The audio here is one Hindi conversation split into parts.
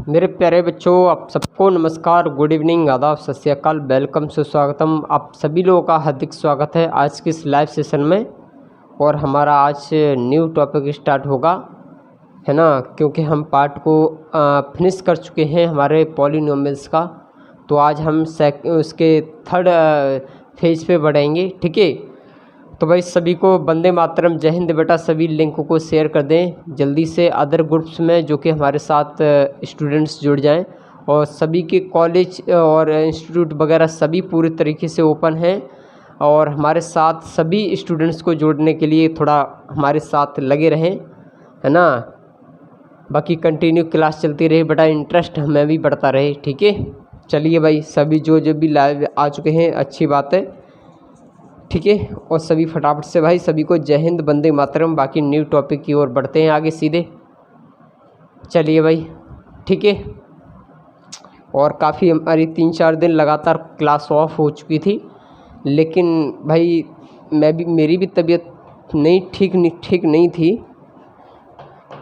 मेरे प्यारे बच्चों, आप सबको नमस्कार, गुड इवनिंग, आदाब, सत श्री अकाल, वेलकम, सुस्वागतम। आप सभी लोगों का हार्दिक स्वागत है आज के इस लाइव सेशन में। और हमारा आज न्यू टॉपिक स्टार्ट होगा, है ना, क्योंकि हम पार्ट को फिनिश कर चुके हैं हमारे पॉलिनोमियल्स का। तो आज हम उसके थर्ड फेज पे बढ़ेंगे, ठीक है। तो भाई सभी को वंदे मातरम, जय हिंद बेटा। सभी लिंक को शेयर कर दें जल्दी से अदर ग्रुप्स में, जो कि हमारे साथ स्टूडेंट्स जुड़ जाएं। और सभी के कॉलेज और इंस्टीट्यूट वगैरह सभी पूरी तरीके से ओपन हैं, और हमारे साथ सभी स्टूडेंट्स को जोड़ने के लिए थोड़ा हमारे साथ लगे रहें, है ना। बाकी कंटिन्यू क्लास चलती रहे बेटा, इंटरेस्ट हमें भी बढ़ता रहे, ठीक है। चलिए भाई, सभी जो भी लाइव आ चुके हैं, अच्छी बात है, ठीक है। और सभी फटाफट से भाई सभी को जय हिंद, वंदे मातरम। बाकी न्यू टॉपिक की ओर बढ़ते हैं आगे सीधे। चलिए भाई, ठीक है। और काफ़ी हमारी 3-4 दिन लगातार क्लास ऑफ हो चुकी थी, लेकिन भाई मेरी भी तबीयत ठीक नहीं थी,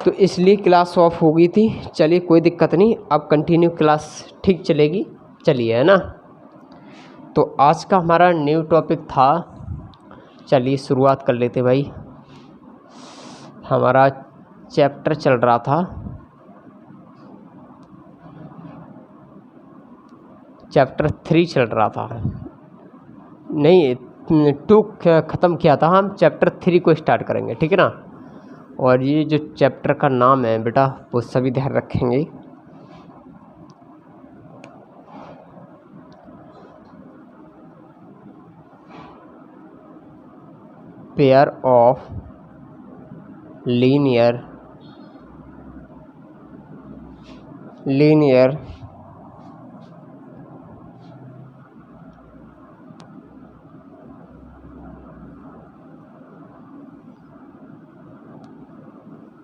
तो इसलिए क्लास ऑफ हो गई थी। चलिए कोई दिक्कत नहीं, अब कंटिन्यू क्लास ठीक चलेगी। चलिए, है ना। तो आज का हमारा न्यू टॉपिक था, चलिए शुरुआत कर लेते भाई। हमारा चैप्टर चल रहा था, चैप्टर 3 चल रहा था, नहीं 2 ख़त्म किया था, हम चैप्टर 3 को स्टार्ट करेंगे, ठीक है ना। और ये जो चैप्टर का नाम है बेटा, वो सभी ध्यान रखेंगे। Pair of linear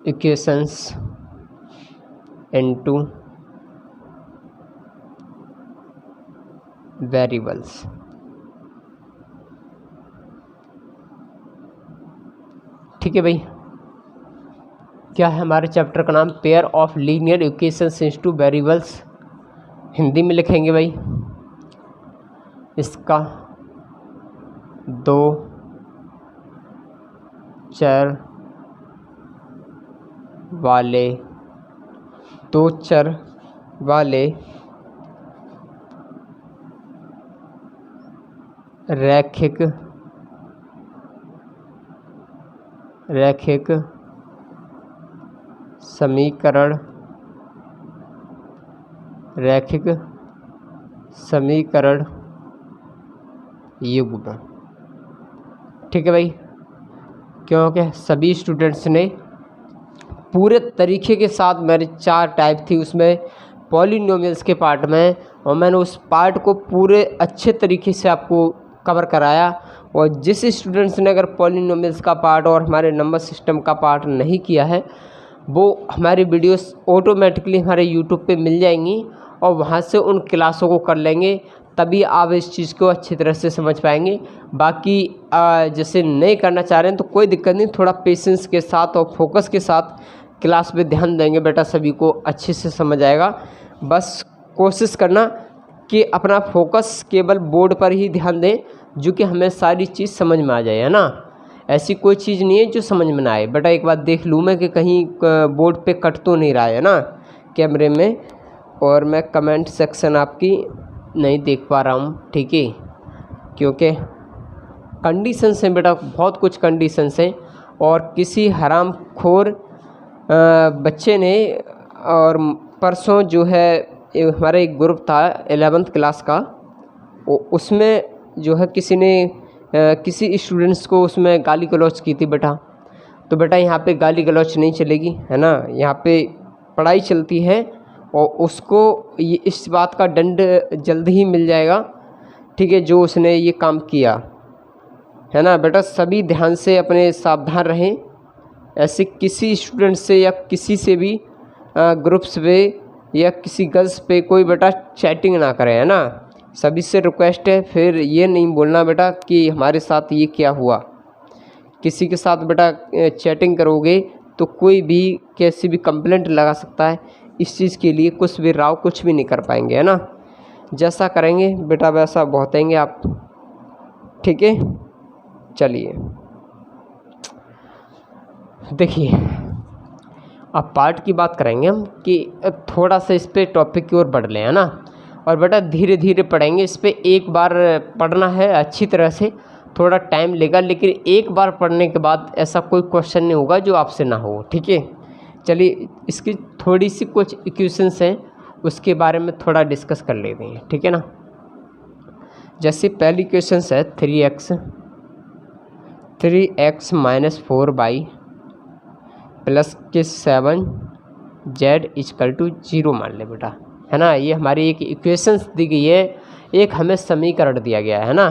equations into variables. ठीक है भाई, क्या है हमारे चैप्टर का नाम? Pair of linear equations into variables. Hindi में लिखेंगे भाई, इसका 2 चर वाले रैखिक समीकरण युग्म। ठीक है भाई, क्योंकि सभी स्टूडेंट्स ने पूरे तरीके के साथ, मेरे 4 टाइप थी उसमें पॉलिनोमियल्स के पार्ट में, और मैंने उस पार्ट को पूरे अच्छे तरीके से आपको कवर कराया। और जिस स्टूडेंट्स ने अगर पॉलिनोमियल्स का पार्ट और हमारे नंबर सिस्टम का पार्ट नहीं किया है, वो हमारी वीडियोस ऑटोमेटिकली हमारे यूट्यूब पे मिल जाएंगी, और वहाँ से उन क्लासों को कर लेंगे, तभी आप इस चीज़ को अच्छी तरह से समझ पाएंगे। बाकी जैसे नहीं करना चाह रहे हैं तो कोई दिक्कत नहीं, थोड़ा पेशेंस के साथ और फोकस के साथ क्लास पे ध्यान देंगे बेटा, सभी को अच्छे से समझ आएगा। बस कोशिश करना कि अपना फोकस केवल बोर्ड पर ही ध्यान दें, जो कि हमें सारी चीज़ समझ में आ जाए, है ना। ऐसी कोई चीज़ नहीं है जो समझ में ना आए बेटा। एक बात देख लूँ मैं कि कहीं बोर्ड पे कट तो नहीं रहा है ना कैमरे में, और मैं कमेंट सेक्शन आपकी नहीं देख पा रहा हूँ, ठीक है, क्योंकि कंडीशंस हैं बेटा, बहुत कुछ कंडीशंस हैं। और किसी हरामखोर बच्चे ने, और परसों जो है हमारा एक ग्रुप था 11th क्लास का, उसमें जो है किसी ने किसी स्टूडेंट्स को उसमें गाली गलौज की थी बेटा। तो बेटा यहाँ पे गाली गलौज नहीं चलेगी, है ना, यहाँ पे पढ़ाई चलती है, और उसको ये इस बात का दंड जल्द ही मिल जाएगा, ठीक है, जो उसने ये काम किया, है ना। बेटा सभी ध्यान से अपने सावधान रहें, ऐसे किसी स्टूडेंट से या किसी से भी ग्रुप्स पे या किसी गर्ल्स पे कोई बेटा चैटिंग ना करें, है ना। सभी से रिक्वेस्ट है, फिर ये नहीं बोलना बेटा कि हमारे साथ ये क्या हुआ। किसी के साथ बेटा चैटिंग करोगे तो कोई भी कैसी भी कंप्लेंट लगा सकता है, इस चीज़ के लिए कुछ भी राव कुछ भी नहीं कर पाएंगे, है ना। जैसा करेंगे बेटा वैसा भुगतेंगे आप, ठीक है। चलिए देखिए, अब पार्ट की बात करेंगे हम कि थोड़ा सा इस पे टॉपिक की ओर बढ़ लें, है ना। और बेटा धीरे धीरे पढ़ेंगे, इस पे एक बार पढ़ना है अच्छी तरह से, थोड़ा टाइम लेगा, लेकिन एक बार पढ़ने के बाद ऐसा कोई क्वेश्चन नहीं होगा जो आपसे ना हो, ठीक है। चलिए इसकी थोड़ी सी कुछ इक्वेशंस हैं, उसके बारे में थोड़ा डिस्कस कर लेते हैं, ठीक है ना। जैसे पहली इक्वेशंस है 3x माइनस 4y प्लस के 7z इक्वल टू 0 मान ले बेटा, है ना। ये हमारी एक इक्वेशंस दी गई है, एक हमें समीकरण दिया गया है ना।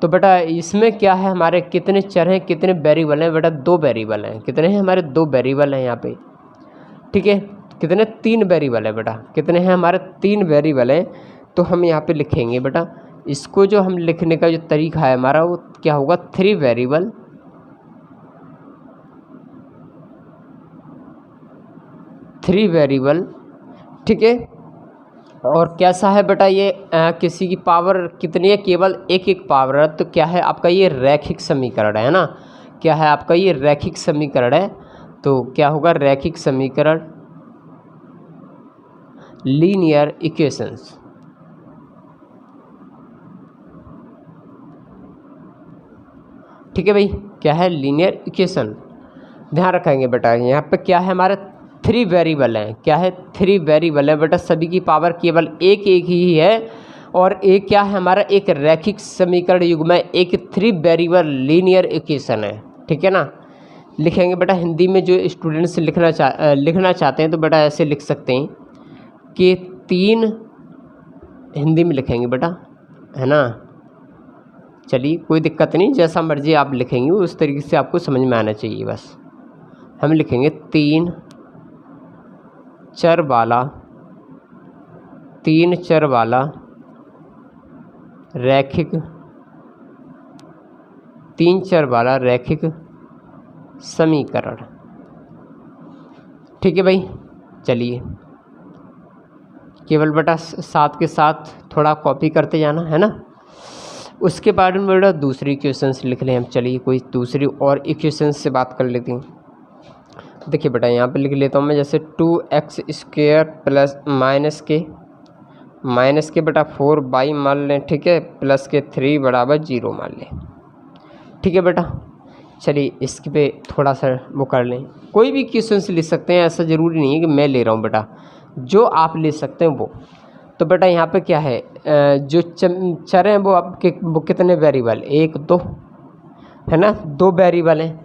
तो बेटा इसमें क्या है, हमारे कितने चर हैं, कितने वेरिएबल हैं बेटा, 2 वेरिएबल हैं। कितने हैं हमारे, 2 वेरिएबल हैं यहाँ पे, ठीक है। कितने, 3 वेरिएबल है बेटा, कितने हैं हमारे, 3 वेरिएबल हैं। तो हम यहाँ पे लिखेंगे बेटा, इसको जो हम लिखने का जो तरीका है हमारा वो क्या होगा, 3 वेरिएबल, ठीक है। और कैसा है बेटा ये, किसी की पावर कितनी है, केवल एक पावर है। तो क्या है आपका ये रैखिक समीकरण है ना, क्या है आपका ये रैखिक समीकरण है। तो क्या होगा, रैखिक समीकरण, लीनियर इक्वेशंस, ठीक है भाई। क्या है, लीनियर इक्वेशन। ध्यान रखेंगे बेटा, यहाँ पे क्या है हमारे 3 वेरिएबल हैं, क्या है 3 वेरिएबल है बेटा, सभी की पावर केवल एक ही है। और एक क्या है हमारा, एक रैखिक समीकरण युग्म है, एक 3 वेरिएबल लीनियर इक्वेशन है, ठीक है ना। लिखेंगे बेटा, हिंदी में जो स्टूडेंट्स लिखना चाहते हैं तो बेटा ऐसे लिख सकते हैं कि 3, हिंदी में लिखेंगे बेटा, है ना। चलिए कोई दिक्कत नहीं, जैसा मर्जी आप लिखेंगे उस तरीके से आपको समझ में आना चाहिए बस। हम लिखेंगे 3 चर वाला रैखिक, 3 चर वाला रैखिक समीकरण, ठीक है भाई। चलिए केवल बेटा साथ के साथ थोड़ा कॉपी करते जाना, है ना। उसके बाद में बेटा दूसरी इक्वेशंस लिख लें हम। चलिए कोई दूसरी और इक्वेशंस से बात कर लेते हैं। देखिए बेटा यहाँ पे लिख लेता हूँ मैं, जैसे 2x स्क्वायर प्लस माइनस के बेटा 4y मान लें, ठीक है, प्लस के 3 बराबर 0 मान लें, ठीक है बेटा। चलिए इसके पे थोड़ा सा वो कर लें, कोई भी इक्वेशंस लिख सकते हैं, ऐसा ज़रूरी नहीं है कि मैं ले रहा हूँ बेटा, जो आप ले सकते हैं वो। तो बेटा यहाँ पे क्या है, जो चर हैं वो कितने वेरिएबल, 1 2, है ना, 2 वेरिएबल हैं।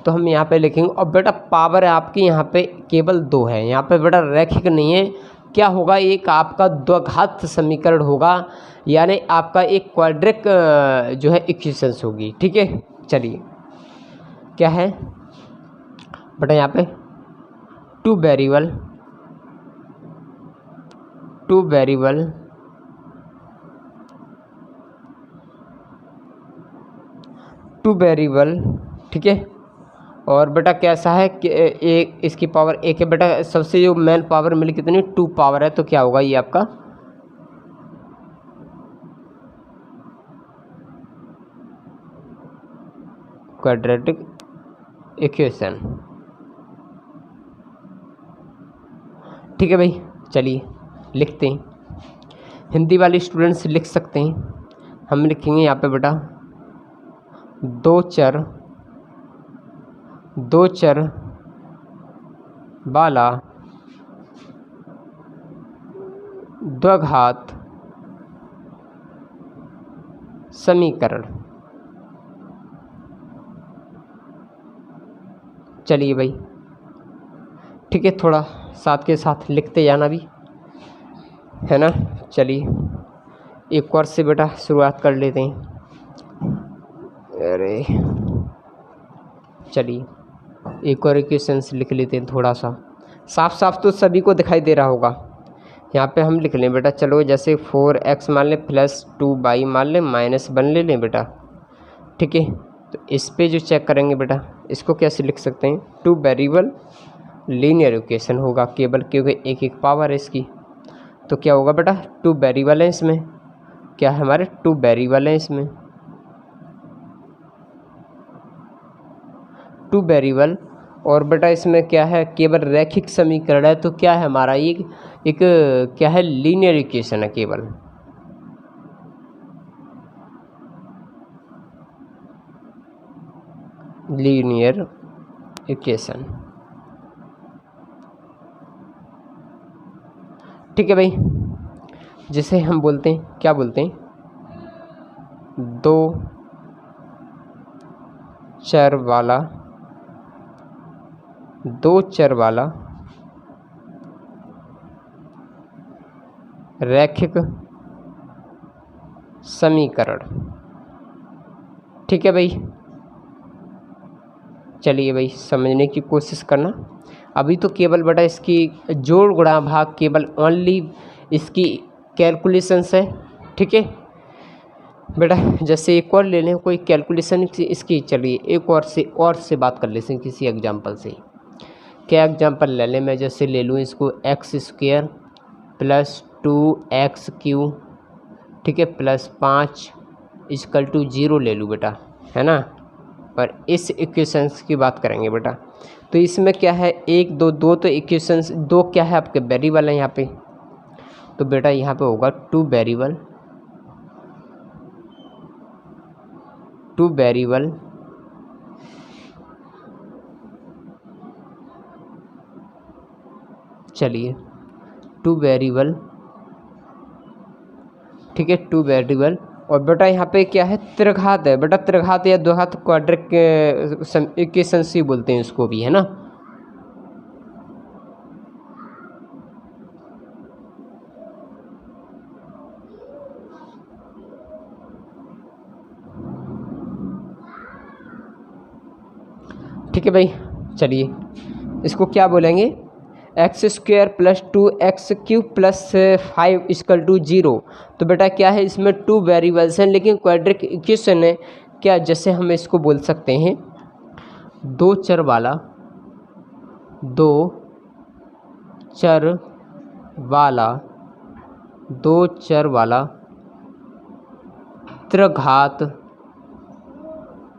तो हम यहाँ पे लिखेंगे, और बेटा पावर है आपकी यहाँ पे केवल 2 है, यहाँ पे बेटा रैखिक नहीं है। क्या होगा, एक आपका द्विघात समीकरण होगा, यानी आपका एक क्वाड्रिक जो है इक्वेशंस होगी, ठीक है। चलिए क्या है बेटा, यहाँ पे 2 वेरिएबल, ठीक है। और बेटा कैसा है कि एक इसकी पावर 1 है बेटा, सबसे जो मेन पावर मिली कितनी, 2 पावर है। तो क्या होगा ये आपका क्वाड्रेटिक इक्वेशन, ठीक है भाई। चलिए लिखते हैं, हिंदी वाले स्टूडेंट्स लिख सकते हैं। हम लिखेंगे यहाँ पे बेटा 2 चर वाला द्विघात समीकरण। चलिए भाई ठीक है, थोड़ा साथ के साथ लिखते जाना भी, है ना। चलिए एक बार से बेटा शुरुआत कर लेते हैं। अरे चलिए एक और इक्वेशंस लिख लेते हैं, थोड़ा सा साफ तो सभी को दिखाई दे रहा होगा। यहाँ पे हम लिख लें बेटा, चलो जैसे 4x मान लें प्लस 2y मान लें माइनस 1 ले लें बेटा, ठीक है। तो इस पे जो चेक करेंगे बेटा, इसको कैसे लिख सकते हैं, 2 वेरिएबल लीनियर इक्वेशन होगा केवल, क्योंकि एक एक पावर है इसकी। तो क्या होगा बेटा, 2 वेरिएबल हैं इसमें, क्या है हमारे 2 वेरिएबल हैं इसमें, 2 वेरिएबल। और बेटा इसमें क्या है, केवल रैखिक समीकरण है, तो क्या है हमारा एक क्या है, लीनियर इक्वेशन है केवल। लीनियर इक्वेशन, ठीक है भाई। जिसे हम बोलते हैं, क्या बोलते हैं, दो चर वाला रैखिक समीकरण, ठीक है भाई। चलिए भाई समझने की कोशिश करना। अभी तो केवल बेटा इसकी जोड़ गुणा भाग केवल ओनली इसकी कैलकुलेशंस है, ठीक है बेटा। जैसे एक और ले लें कोई कैलकुलेशन इसकी, चलिए एक और से बात कर लेते हैं किसी एग्जांपल से। क्या एग्जांपल ले लें, मैं जैसे ले लूँ इसको x² + 2x³, ठीक है, +5 = 0 ले लूँ बेटा, है ना। और इस इक्वेशंस की बात करेंगे बेटा, तो इसमें क्या है, 1 2 2 तो इक्वेशंस, 2 क्या है आपके वेरिएबल है यहाँ पे, तो बेटा यहाँ पे होगा 2 वेरिएबल, चलिए 2 वेरिएबल, ठीक है, 2 वेरिएबल। और बेटा यहाँ पे क्या है, त्रिघात है बेटा, त्रिघात या द्विघात क्वाड्रिक इक्वेशंस ही बोलते हैं इसको भी, है ना। ठीक है भाई, चलिए इसको क्या बोलेंगे, x² + 2x³ + 5 = 0। तो बेटा क्या है, इसमें 2 वेरिएबल्स हैं लेकिन क्वाड्रिक इक्वेशन है, क्या जैसे हम इसको बोल सकते हैं दो चर वाला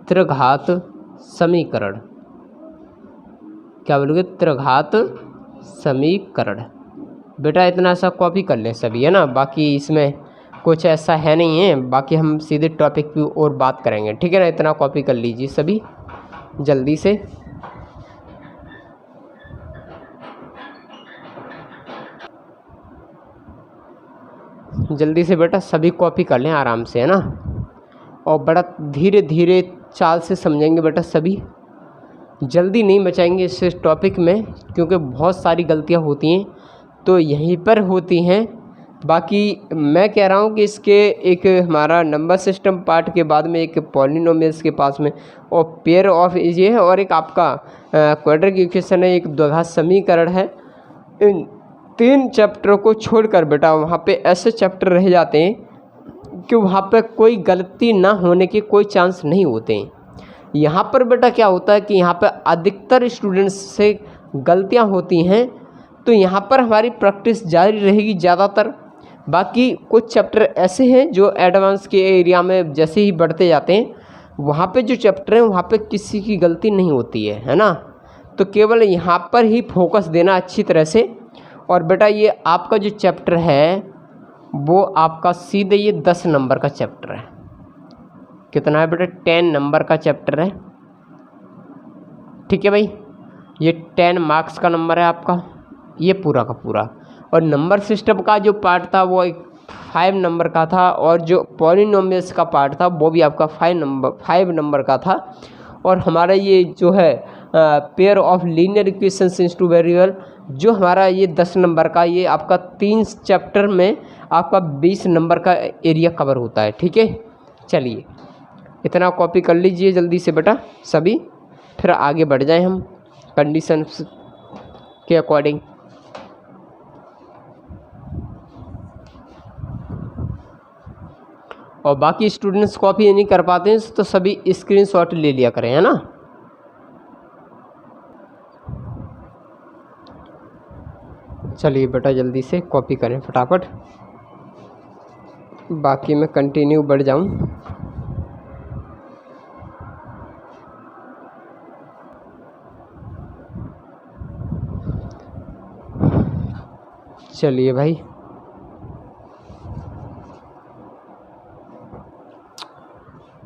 त्रिघात समीकरण, क्या बोलोगे, त्रिघात समीकरण। बेटा इतना सा कॉपी कर लें सभी, है ना, बाकी इसमें कुछ ऐसा है नहीं है, बाकी हम सीधे टॉपिक पे और बात करेंगे, ठीक है ना। इतना कॉपी कर लीजिए सभी जल्दी से। जल्दी से बेटा सभी कॉपी कर लें आराम से, है ना, और बड़ा धीरे धीरे चाल से समझेंगे बेटा सभी, जल्दी नहीं बचाएंगे इस टॉपिक में, क्योंकि बहुत सारी गलतियां होती हैं तो यहीं पर होती हैं। बाकी मैं कह रहा हूँ कि इसके एक हमारा नंबर सिस्टम पार्ट के बाद में एक पॉलिनोमियल्स के पास में और पेयर ऑफ ये है, और एक आपका क्वाड्रिक इक्वेशन है, एक द्विघात समीकरण है। इन 3 चैप्टरों को छोड़कर बेटा वहाँ पे ऐसे चैप्टर रह जाते हैं कि वहाँ पे कोई गलती ना होने के कोई चांस नहीं होते हैं। यहाँ पर बेटा क्या होता है कि यहाँ पर अधिकतर स्टूडेंट्स से गलतियाँ होती हैं, तो यहाँ पर हमारी प्रैक्टिस जारी रहेगी ज़्यादातर। बाकी कुछ चैप्टर ऐसे हैं जो एडवांस के एरिया में जैसे ही बढ़ते जाते हैं, वहाँ पे जो चैप्टर हैं वहाँ पे किसी की गलती नहीं होती है ना। तो केवल यहाँ पर ही फोकस देना अच्छी तरह से। और बेटा ये आपका जो चैप्टर है वो आपका सीधे ये 10 नंबर का चैप्टर है। कितना है बेटा, 10 नंबर का चैप्टर है, ठीक है भाई। ये 10 मार्क्स का नंबर है आपका, ये पूरा का पूरा। और नंबर सिस्टम का जो पार्ट था वो 5 नंबर का था, और जो पॉलिनोमियल्स का पार्ट था वो भी आपका 5 नंबर का था। और हमारा ये जो है pair of linear equations in 2 variable, जो हमारा ये 10 नंबर का, ये आपका 3 चैप्टर में आपका 20 नंबर का एरिया कवर होता है, ठीक है। चलिए इतना कॉपी कर लीजिए जल्दी से बेटा सभी, फिर आगे बढ़ जाएं हम कंडीशंस के अकॉर्डिंग। और बाकी स्टूडेंट्स कॉपी नहीं कर पाते हैं तो सभी स्क्रीनशॉट ले लिया करें, है ना। चलिए बेटा जल्दी से कॉपी करें फटाफट, बाकी मैं कंटिन्यू बढ़ जाऊं। चलिए भाई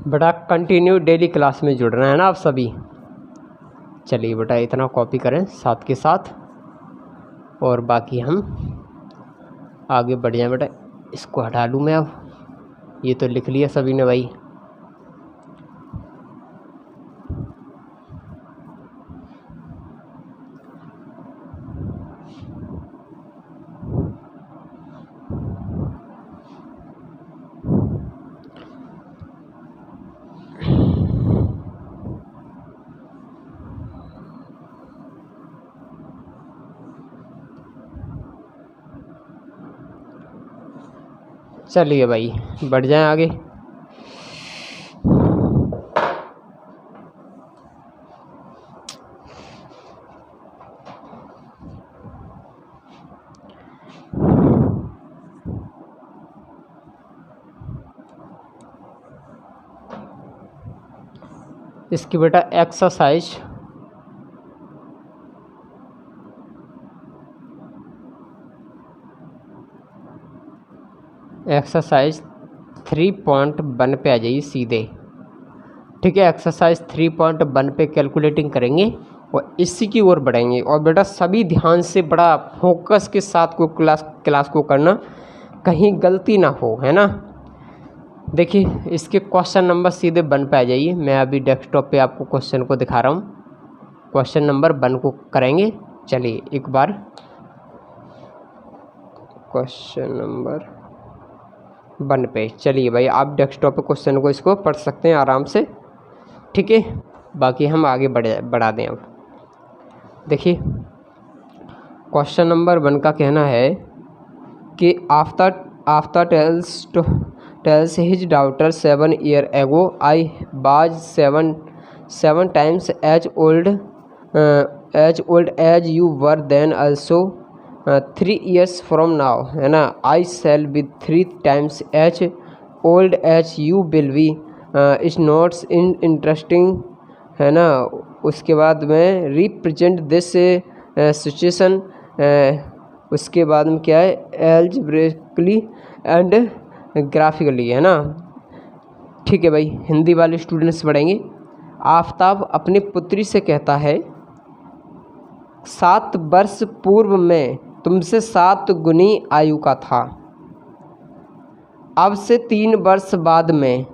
बेटा कंटिन्यू डेली क्लास में जुड़ना है ना आप सभी। चलिए बेटा इतना कॉपी करें साथ के साथ और बाकी हम आगे बढ़ जाएं। बेटा इसको हटा लूँ मैं, अब ये तो लिख लिया सभी ने भाई। चलिए भाई बढ़ जाएं आगे। इसकी बेटा एक्सरसाइज एक्सरसाइज 3.1 पे आ जाइए सीधे। ठीक है, एक्सरसाइज 3.1 पे कैलकुलेटिंग करेंगे और इसी की ओर बढ़ेंगे। और बेटा सभी ध्यान से बड़ा फोकस के साथ को क्लास को करना, कहीं गलती ना हो, है ना। देखिए इसके क्वेश्चन नंबर सीधे 1 पे आ जाइए। मैं अभी डेस्कटॉप पे आपको क्वेश्चन को दिखा रहा हूँ। क्वेश्चन नंबर 1 को करेंगे। चलिए एक बार क्वेश्चन नंबर 1 पे चलिए भाई, आप डेस्कटॉप पे क्वेश्चन को इसको पढ़ सकते हैं आराम से। ठीक है, बाकी हम आगे बढ़ा दें। अब देखिए क्वेश्चन नंबर 1 का कहना है कि after tells his daughter 7 years ago, I was seven times as old as you were then, also 3 years from now, है ना, I shall be 3 times as old as you will be. It's not interesting, है ना। उसके बाद में रिप्रेजेंट दिस सिचुएशन, उसके बाद में क्या है, एल्जेब्रिकली एंड ग्राफिकली, है ना। ठीक है भाई, हिंदी वाले स्टूडेंट्स पढ़ेंगे। आफताब अपनी पुत्री से कहता है 7 वर्ष पूर्व में तुमसे 7 गुनी आयु का था, अब से 3 वर्ष बाद में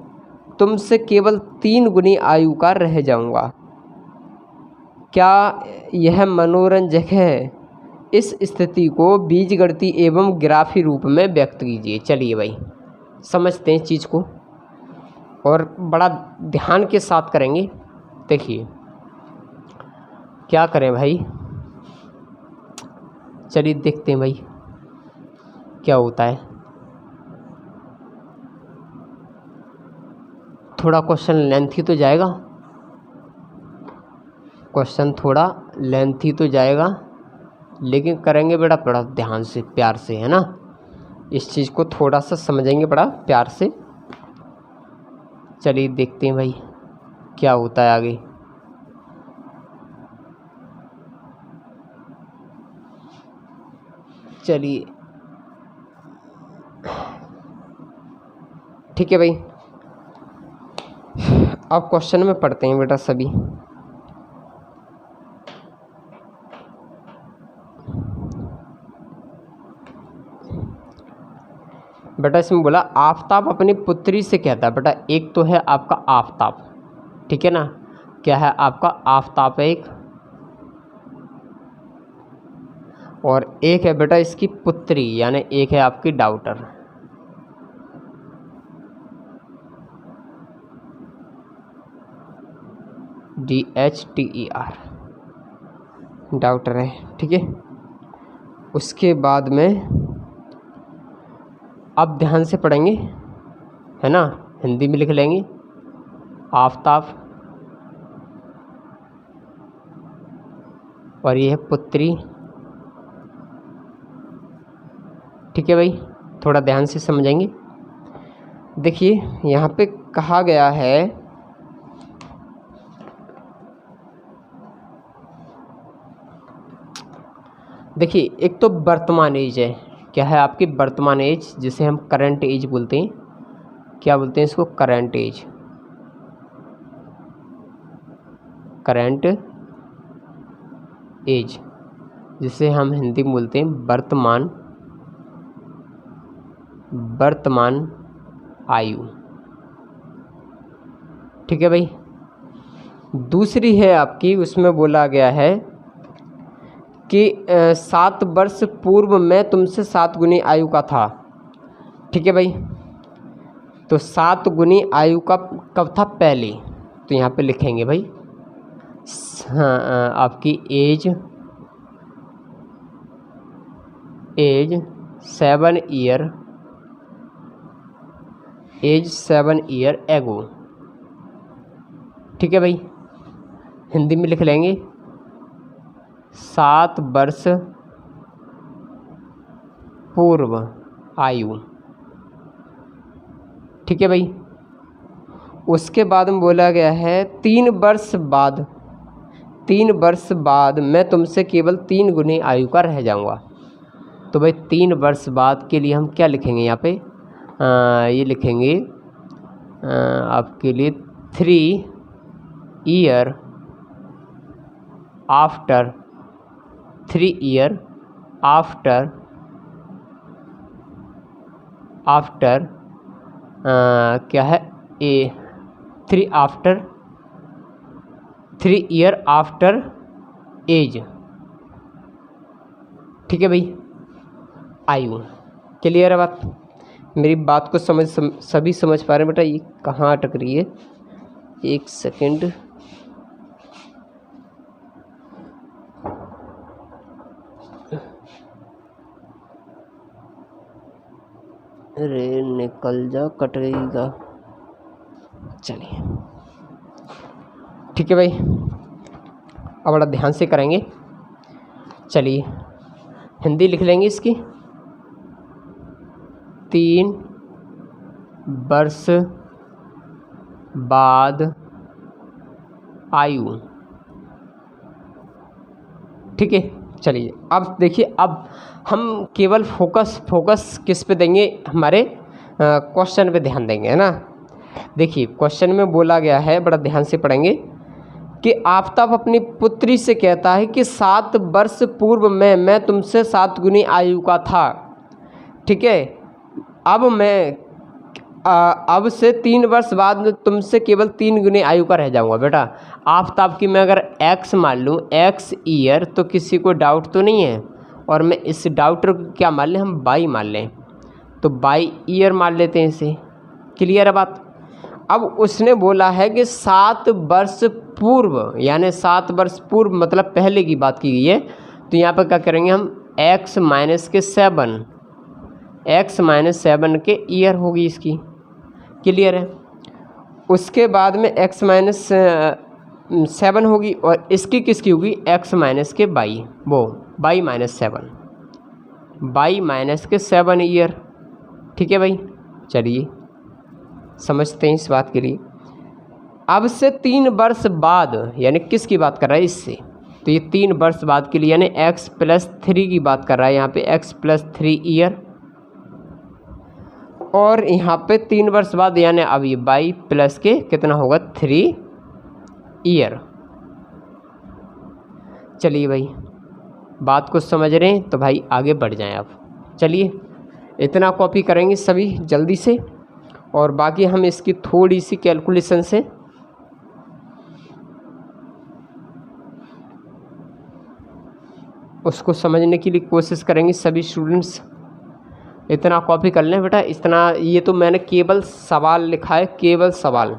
तुमसे केवल 3 गुनी आयु का रह जाऊंगा। क्या यह मनोरंजक है? इस स्थिति को बीजगणितीय एवं ग्राफी रूप में व्यक्त कीजिए। चलिए भाई समझते हैं चीज़ को और बड़ा ध्यान के साथ करेंगे। देखिए क्या करें भाई, चलिए देखते हैं भाई क्या होता है। थोड़ा क्वेश्चन लेंथी तो जाएगा, क्वेश्चन थोड़ा लेंथी तो जाएगा, लेकिन करेंगे बड़ा बड़ा ध्यान से, प्यार से, है ना। इस चीज़ को थोड़ा सा समझेंगे बड़ा प्यार से। चलिए देखते हैं भाई क्या होता है आगे। चलिए ठीक है भाई, अब क्वेश्चन में पढ़ते हैं बेटा सभी। बेटा इसमें बोला आफताब अपनी पुत्री से कहता है। बेटा एक तो है आपका आफताब, ठीक है ना, क्या है आपका आफताब एक, और एक है बेटा इसकी पुत्री, यानी एक है आपकी डॉटर। DHTER डॉटर है, ठीक है। उसके बाद में अब ध्यान से पढ़ेंगे, है ना, हिंदी में लिख लेंगे आफताब, और ये है पुत्री, ठीक है भाई, थोड़ा ध्यान से समझेंगे। देखिए यहाँ पे कहा गया है देखिए एक तो वर्तमान एज है, क्या है आपकी वर्तमान एज, जिसे हम करंट एज बोलते हैं। क्या बोलते हैं इसको? करंट एज, करंट एज, जिसे हम हिंदी में बोलते हैं वर्तमान आयु। ठीक है भाई। दूसरी है आपकी, उसमें बोला गया है कि 7 वर्ष पूर्व मैं तुमसे 7 गुनी आयु का था। ठीक है भाई, तो 7 गुनी आयु का कब था? पहले। तो यहाँ पे लिखेंगे भाई आपकी एज 7 ईयर एगो। ठीक है भाई, हिंदी में लिख लेंगे 7 वर्ष पूर्व आयु। ठीक है भाई। उसके बाद में बोला गया है 3 वर्ष बाद मैं तुमसे केवल 3 गुनी आयु का रह जाऊंगा। तो भाई 3 वर्ष बाद के लिए हम क्या लिखेंगे यहाँ पे? ये लिखेंगे आपके लिए 3 ईयर आफ्टर क्या है? 3 ईयर आफ्टर एज। ठीक है भाई, आयु। क्लियर है बात? मेरी बात को सभी समझ पा रहे हैं बेटा? ये कहाँ अटक रही है? एक सेकंड। अरे निकल जा, कट गईगा। चलिए ठीक है भाई, अब बड़ा ध्यान से करेंगे। चलिए हिंदी लिख लेंगे इसकी। 3 वर्ष बाद आयु। ठीक है। चलिए अब देखिए, अब हम केवल फोकस किस पे देंगे? हमारे क्वेश्चन पे ध्यान देंगे, है ना। देखिए क्वेश्चन में बोला गया है, बड़ा ध्यान से पढ़ेंगे, कि आफताब अपनी पुत्री से कहता है कि 7 वर्ष पूर्व मैं तुमसे 7 गुनी आयु का था। ठीक है, अब से 3 वर्ष बाद तुमसे केवल 3 गुनी आयु का रह जाऊंगा। बेटा आफताब की मैं अगर x मान लूँ, x ईयर, तो किसी को डाउट तो नहीं है, और मैं इस डाउट को क्या मान लें? हम y मान लें, तो y ईयर मान लेते हैं इसे। क्लियर है बात? अब उसने बोला है कि 7 वर्ष पूर्व, यानी 7 वर्ष पूर्व मतलब पहले की बात की गई है। तो यहाँ पर क्या करेंगे हम? x माइनस 7 के ईयर होगी इसकी। क्लियर है? उसके बाद में x माइनस 7 होगी, और इसकी किसकी होगी? x माइनस के y, वो y माइनस 7 ईयर। ठीक है भाई, चलिए समझते हैं इस बात के लिए। अब से 3 वर्ष बाद, यानी किसकी बात कर रहा है? इससे। तो ये 3 वर्ष बाद के लिए यानी x + 3 की बात कर रहा है यहाँ पे, x + 3 ईयर। और यहाँ पे 3 वर्ष बाद यानी अब ये y प्लस के कितना होगा? 3 ईयर। चलिए भाई, बात को समझ रहे हैं तो भाई आगे बढ़ जाएं आप। चलिए इतना कॉपी करेंगे सभी जल्दी से, और बाकी हम इसकी थोड़ी सी कैलकुलेशन से उसको समझने की लिए कोशिश करेंगे। सभी स्टूडेंट्स इतना कॉपी कर लें बेटा, इतना। ये तो मैंने केवल सवाल लिखा है, केवल सवाल।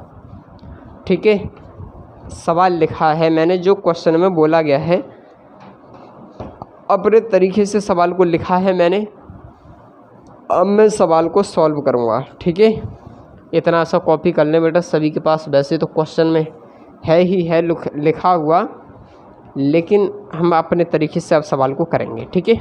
ठीक है, सवाल लिखा है मैंने, जो क्वेश्चन में बोला गया है अपने तरीके से सवाल को लिखा है मैंने। अब मैं सवाल को सॉल्व करूँगा। ठीक है, इतना सा कॉपी कर लें बेटा सभी के पास। वैसे तो क्वेश्चन में है लिखा हुआ, लेकिन हम अपने तरीके से अब सवाल को करेंगे। ठीक है,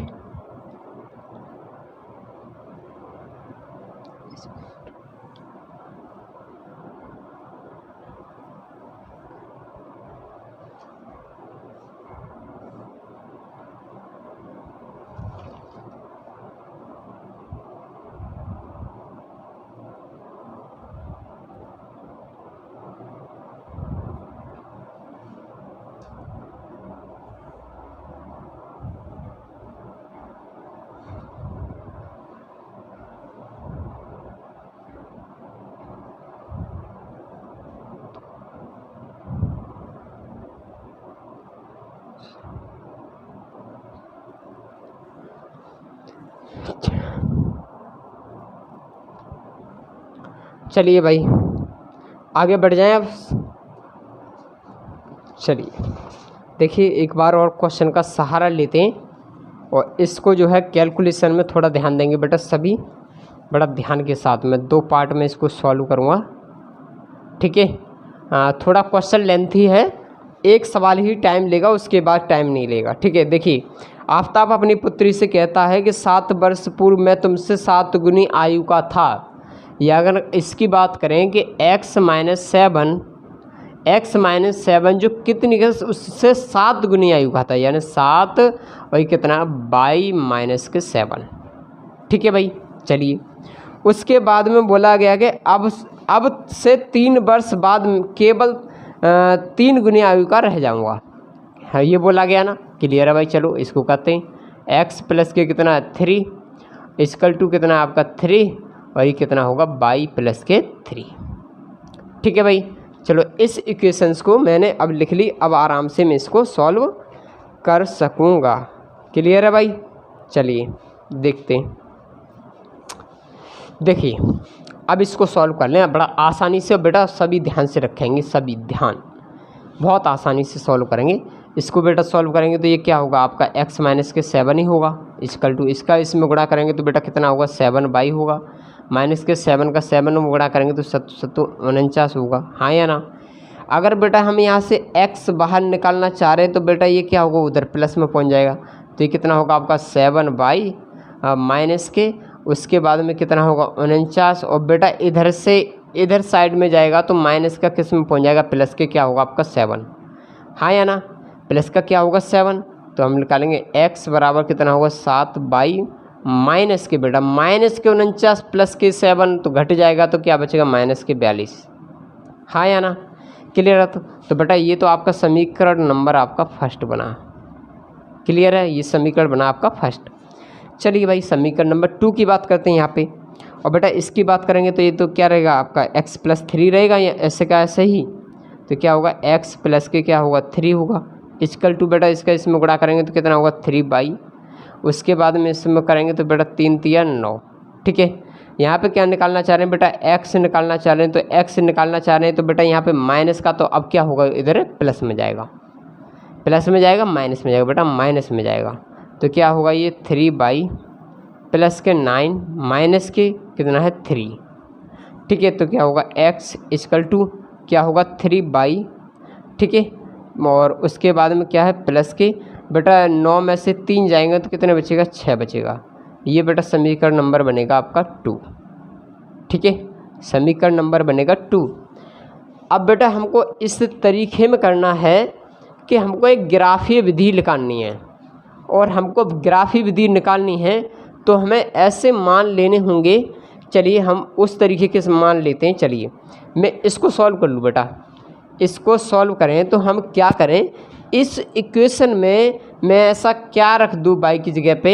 चलिए भाई आगे बढ़ जाएं अब। चलिए देखिए एक बार और क्वेश्चन का सहारा लेते हैं और इसको जो है कैलकुलेशन में थोड़ा ध्यान देंगे बेटा सभी, बड़ा ध्यान के साथ। मैं 2 पार्ट में इसको सॉल्व करूँगा, ठीक है। थोड़ा क्वेश्चन लेंथी है, एक सवाल ही टाइम लेगा, उसके बाद टाइम नहीं लेगा, ठीक है। देखिए आफताब अपनी पुत्री से कहता है कि 7 वर्ष पूर्व मैं तुमसे 7 गुनी आयु का था। या अगर इसकी बात करें कि x माइनस 7 जो कितनी है उससे 7 गुनी आयु का था, यानी 7 वही कितना बाई माइनस के 7, ठीक है भाई। चलिए उसके बाद में बोला गया कि अब से 3 वर्ष बाद केवल 3 गुनी आयु का रह जाऊंगा। हाँ ये बोला गया ना, क्लियर है भाई। चलो इसको करते हैं। x प्लस के कितना 3 इक्वल टू कितना आपका 3 और ये कितना होगा बाई प्लस के 3, ठीक है भाई। चलो इस इक्वेशंस को मैंने अब लिख ली, अब आराम से मैं इसको सॉल्व कर सकूँगा, क्लियर है भाई। चलिए देखते हैं। देखिए अब इसको सॉल्व कर लें बड़ा आसानी से बेटा, सभी ध्यान से रखेंगे, सभी ध्यान, बहुत आसानी से सॉल्व करेंगे इसको बेटा। सॉल्व करेंगे तो ये क्या होगा आपका x माइनस के 7 ही होगा, इक्वल टू इसका इसमें गुणा करेंगे तो बेटा कितना होगा 7 बाई होगा, माइनस के 7 का 7 में गुणा करेंगे तो 49 होगा, हाँ या ना। अगर बेटा हम यहाँ से x बाहर निकालना चाह रहे हैं तो बेटा ये क्या होगा उधर प्लस में पहुँच जाएगा, तो ये कितना होगा आपका 7 बाई माइनस के, उसके बाद में कितना होगा 49, और बेटा इधर से इधर साइड में जाएगा तो माइनस का किस में पहुँच जाएगा प्लस के क्या होगा आपका 7, हाँ या ना। प्लस का क्या होगा 7, तो हम निकालेंगे x बराबर कितना होगा 7 बाई माइनस के बेटा माइनस के 49 प्लस के 7 तो घट जाएगा, तो क्या बचेगा माइनस के 42, हाँ या ना। क्लियर है। तो बेटा ये तो आपका समीकरण नंबर आपका फर्स्ट बना, क्लियर है, ये समीकरण बना आपका फर्स्ट। चलिए भाई समीकरण नंबर 2 की बात करते हैं यहाँ पे, और बेटा इसकी बात करेंगे तो ये तो क्या रहेगा आपका x प्लस 3 रहेगा, या ऐसे का ऐसे ही, तो क्या होगा x प्लस के क्या होगा 3 होगा, इक्वल टू बेटा इसका इसमें गुणा करेंगे तो कितना होगा 3 बाई, उसके बाद में इसमें करेंगे तो बेटा 3 3 9, ठीक है। यहाँ पे क्या निकालना चाह रहे हैं बेटा x निकालना चाह रहे हैं, तो x निकालना चाह रहे हैं तो बेटा यहाँ पे माइनस का, तो अब क्या होगा इधर प्लस में जाएगा, प्लस में जाएगा माइनस में जाएगा बेटा माइनस में जाएगा, तो क्या होगा ये 3 बाई प्लस के 9 माइनस के कितना है 3, ठीक है। तो क्या होगा x इक्वल टू क्या होगा 3 बाई, ठीक है, और उसके बाद में क्या है प्लस के बेटा 9 में से 3 जाएंगे तो कितने बचेगा 6 बचेगा, ये बेटा समीकरण नंबर बनेगा आपका 2, ठीक है, समीकरण नंबर बनेगा 2। अब बेटा हमको इस तरीके में करना है कि हमको एक ग्राफीय विधि निकालनी है, और हमको ग्राफीय विधि निकालनी है तो हमें ऐसे मान लेने होंगे। चलिए हम उस तरीके के मान लेते हैं। चलिए मैं इसको सॉल्व कर लूँ बेटा, इसको सॉल्व करें तो हम क्या करें, इस इक्वेशन में मैं ऐसा क्या रख दूँ बाई की जगह पे,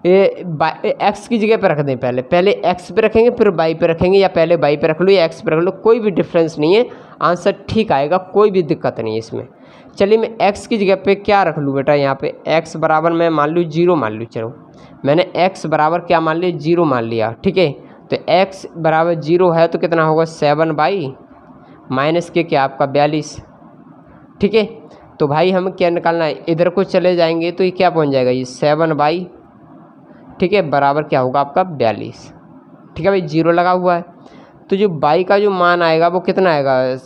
एक्स की जगह पे रख दें, पहले एक्स पे रखेंगे फिर बाई पे रखेंगे, या पहले बाई पे रख लो या एक्स पे रख लो, कोई भी डिफरेंस नहीं है, आंसर ठीक आएगा, कोई भी दिक्कत नहीं है इसमें। चलिए मैं x की जगह पे क्या रख लूँ बेटा, यहाँ पे x बराबर मैं मान लूँ 0 मान लूँ, चलो मैंने x बराबर क्या मान लिया 0 मान लिया, ठीक है। तो x बराबर 0 है तो कितना होगा 7 बाई माइनस के क्या आपका 42, ठीक है। तो भाई हमें क्या निकालना है, इधर को चले जाएंगे तो ये क्या पहुँच जाएगा ये 7 बाई, ठीक है, बराबर क्या होगा आपका 42, ठीक है भाई 0 लगा हुआ है, तो जो बाई का जो मान आएगा वो कितना आएगा,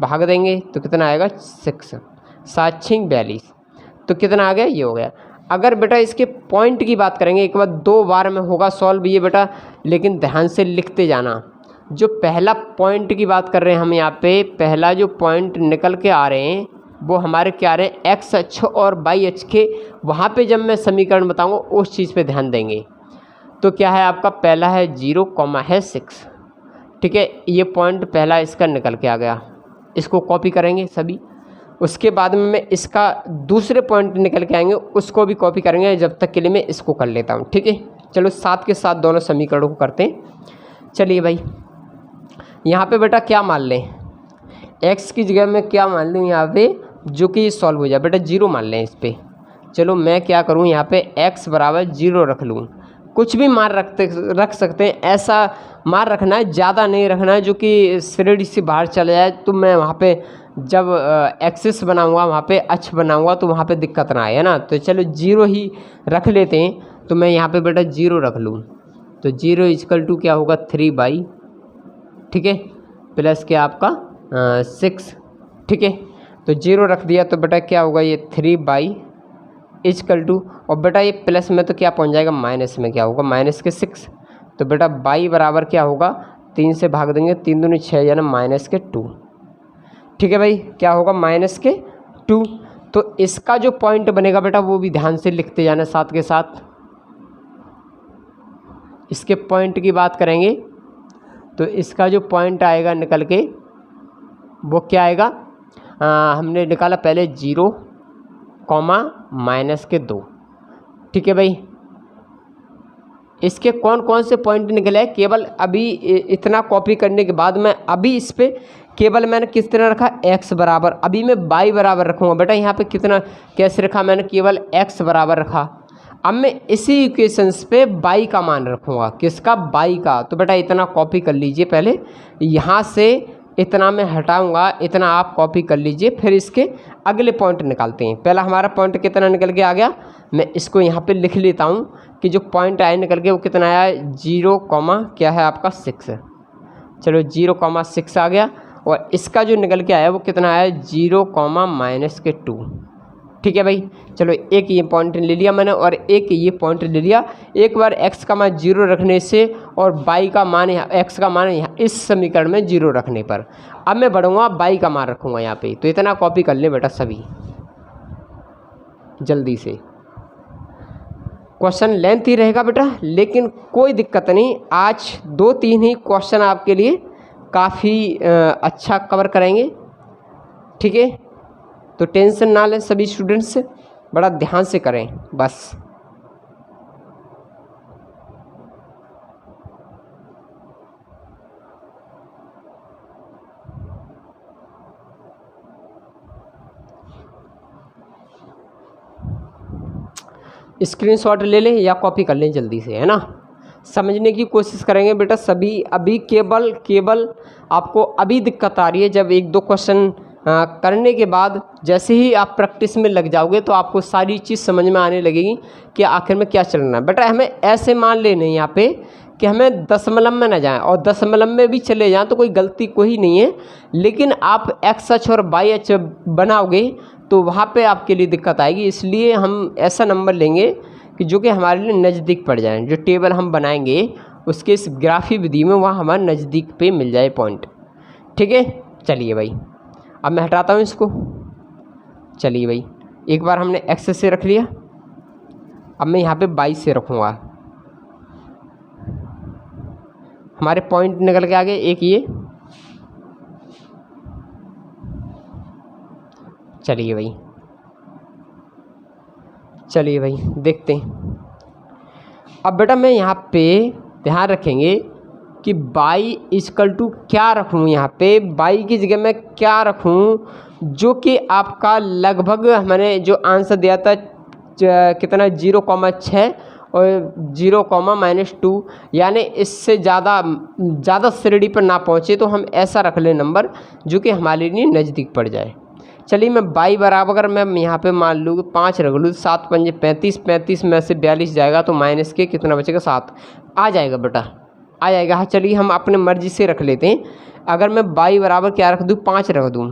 भाग देंगे तो कितना आएगा 6, 7 6 42, तो कितना आ गया ये हो गया। अगर बेटा इसके पॉइंट की बात करेंगे, एक बार 2 बार में होगा सॉल्व ये बेटा, लेकिन ध्यान से लिखते जाना। जो पहला पॉइंट की बात कर रहे हैं हम यहाँ पे, पहला जो पॉइंट निकल के आ रहे हैं वो हमारे क्या आ रहे हैं एक्स अक्ष और वाई अक्ष के, वहाँ पे जब मैं समीकरण बताऊँगा उस चीज़ पे ध्यान देंगे। तो क्या है आपका पहला है 0 है 6, ठीक है, ये पॉइंट पहला इसका निकल के आ गया, इसको कॉपी करेंगे सभी। उसके बाद में मैं इसका दूसरे पॉइंट निकल के आएंगे उसको भी कॉपी करेंगे, जब तक के लिए मैं इसको कर लेता हूँ, ठीक है। चलो साथ के साथ दोनों समीकरणों को करते हैं। चलिए भाई यहाँ पे बेटा क्या मान लें, x की जगह में क्या मान लूँ यहाँ पे, जो कि सॉल्व हो जाए बेटा 0 मान लें इस पर। चलो मैं क्या करूँ यहाँ पे x बराबर 0 रख लूँ, कुछ भी मान रख सकते हैं, ऐसा मान रखना है, ज़्यादा नहीं रखना है जो कि श्रेणी से बाहर चला जाए। तो मैं वहाँ पे जब एक्सिस बनाऊंगा, वहाँ पे अक्ष बनाऊंगा, तो वहाँ पे दिक्कत ना आए, है ना। तो चलो 0 ही रख लेते हैं। तो मैं यहाँ पे बेटा 0 रख लूँ, तो 0 इक्वल टू क्या होगा 3/, ठीक है, प्लस क्या आपका 6, ठीक है। तो 0 रख दिया तो बेटा क्या होगा ये 3/, इक्वल टू, और बेटा ये प्लस में तो क्या पहुंच जाएगा माइनस में, क्या होगा माइनस के 6। तो बेटा बाई बराबर क्या होगा 3 से भाग देंगे, 3 दूनी 6 यानी माइनस के 2, ठीक है भाई, क्या होगा माइनस के 2। तो इसका जो पॉइंट बनेगा बेटा वो भी ध्यान से लिखते जाना साथ के साथ। इसके पॉइंट की बात करेंगे तो इसका जो पॉइंट आएगा निकल के वो क्या आएगा, हमने निकाला पहले 0, माइनस के 2, ठीक है भाई। इसके कौन कौन से पॉइंट निकले हैं, केवल अभी इतना कॉपी करने के बाद मैं अभी इस पे केवल मैंने किस तरह रखा x बराबर, अभी मैं y बराबर रखूँगा बेटा। यहाँ पे कितना कैसे रखा मैंने, केवल x बराबर रखा। अब मैं इसी इक्वेशंस पे y का मान रखूँगा, किसका, y का। तो बेटा इतना कॉपी कर लीजिए पहले, यहाँ से इतना मैं हटाऊंगा, इतना आप कॉपी कर लीजिए, फिर इसके अगले पॉइंट निकालते हैं। पहला हमारा पॉइंट कितना निकल के आ गया, मैं इसको यहाँ पे लिख लेता हूँ कि जो पॉइंट आया निकल के वो कितना आया 0, क्या है आपका 6। चलो 0,6 आ गया, और इसका जो निकल के आया वो कितना आया 0, माइनस के 2, ठीक है भाई। चलो एक ये पॉइंट ले लिया मैंने और एक ये पॉइंट ले लिया। एक बार x का मान 0 रखने से और y का मान यहाँ, x का मान यहाँ इस समीकरण में 0 रखने पर, अब मैं बढ़ूँगा y का मान रखूँगा यहाँ पे। तो इतना कॉपी कर ले बेटा सभी जल्दी से। क्वेश्चन लेंथ ही रहेगा बेटा, लेकिन कोई दिक्कत नहीं, आज 2-3 ही क्वेश्चन आपके लिए काफ़ी अच्छा कवर करेंगे, ठीक है। तो टेंशन ना लें सभी स्टूडेंट्स, बड़ा ध्यान से करें बस। स्क्रीनशॉट ले लें या कॉपी कर लें जल्दी से, है ना। समझने की कोशिश करेंगे बेटा सभी। अभी केवल आपको अभी दिक्कत आ रही है, जब 1-2 क्वेश्चन करने के बाद जैसे ही आप प्रैक्टिस में लग जाओगे तो आपको सारी चीज़ समझ में आने लगेगी कि आखिर में क्या चलना है। बेटा हमें ऐसे मान लेने यहाँ पे कि हमें दशमलव में ना जाएं, और दशमलव में भी चले जाएं तो कोई गलती कोई नहीं है, लेकिन आप एक्स अक्ष और वाई अक्ष बनाओगे तो वहाँ पे आपके लिए दिक्कत आएगी। इसलिए हम ऐसा नंबर लेंगे कि जो कि हमारे लिए नज़दीक पड़ जाए। जो टेबल हम बनाएंगे उसके इस ग्राफी विधि में वहाँ हमारे नज़दीक पे मिल जाए पॉइंट, ठीक है। चलिए भाई अब मैं हटाता हूँ इसको। चलिए भाई एक बार हमने एक्स से रख लिया, अब मैं यहाँ पे 22 से रखूँगा। हमारे पॉइंट निकल के आ गए एक ये। चलिए भाई देखते हैं। अब बेटा मैं यहाँ पे ध्यान रखेंगे कि y इक्वल टू क्या रखूँ, यहाँ पे y की जगह मैं क्या रखूँ जो कि आपका लगभग मैंने जो आंसर दिया था कितना 0,6 और 0,-2, यानी इससे ज़्यादा श्रेणी पर ना पहुँचे तो हम ऐसा रख लें नंबर जो कि हमारे लिए नज़दीक पड़ जाए। चलिए मैं y बराबर मैं यहाँ पे मान लूँ 5 रख लूँ, 7 पंजे 35, 35 में से 42 जाएगा तो माइनस के कितना बचेगा 7 आ जाएगा बेटा, आ जाएगा। हाँ चलिए हम अपने मर्जी से रख लेते हैं। अगर मैं y बराबर क्या रख दूँ 5 रख दूँ,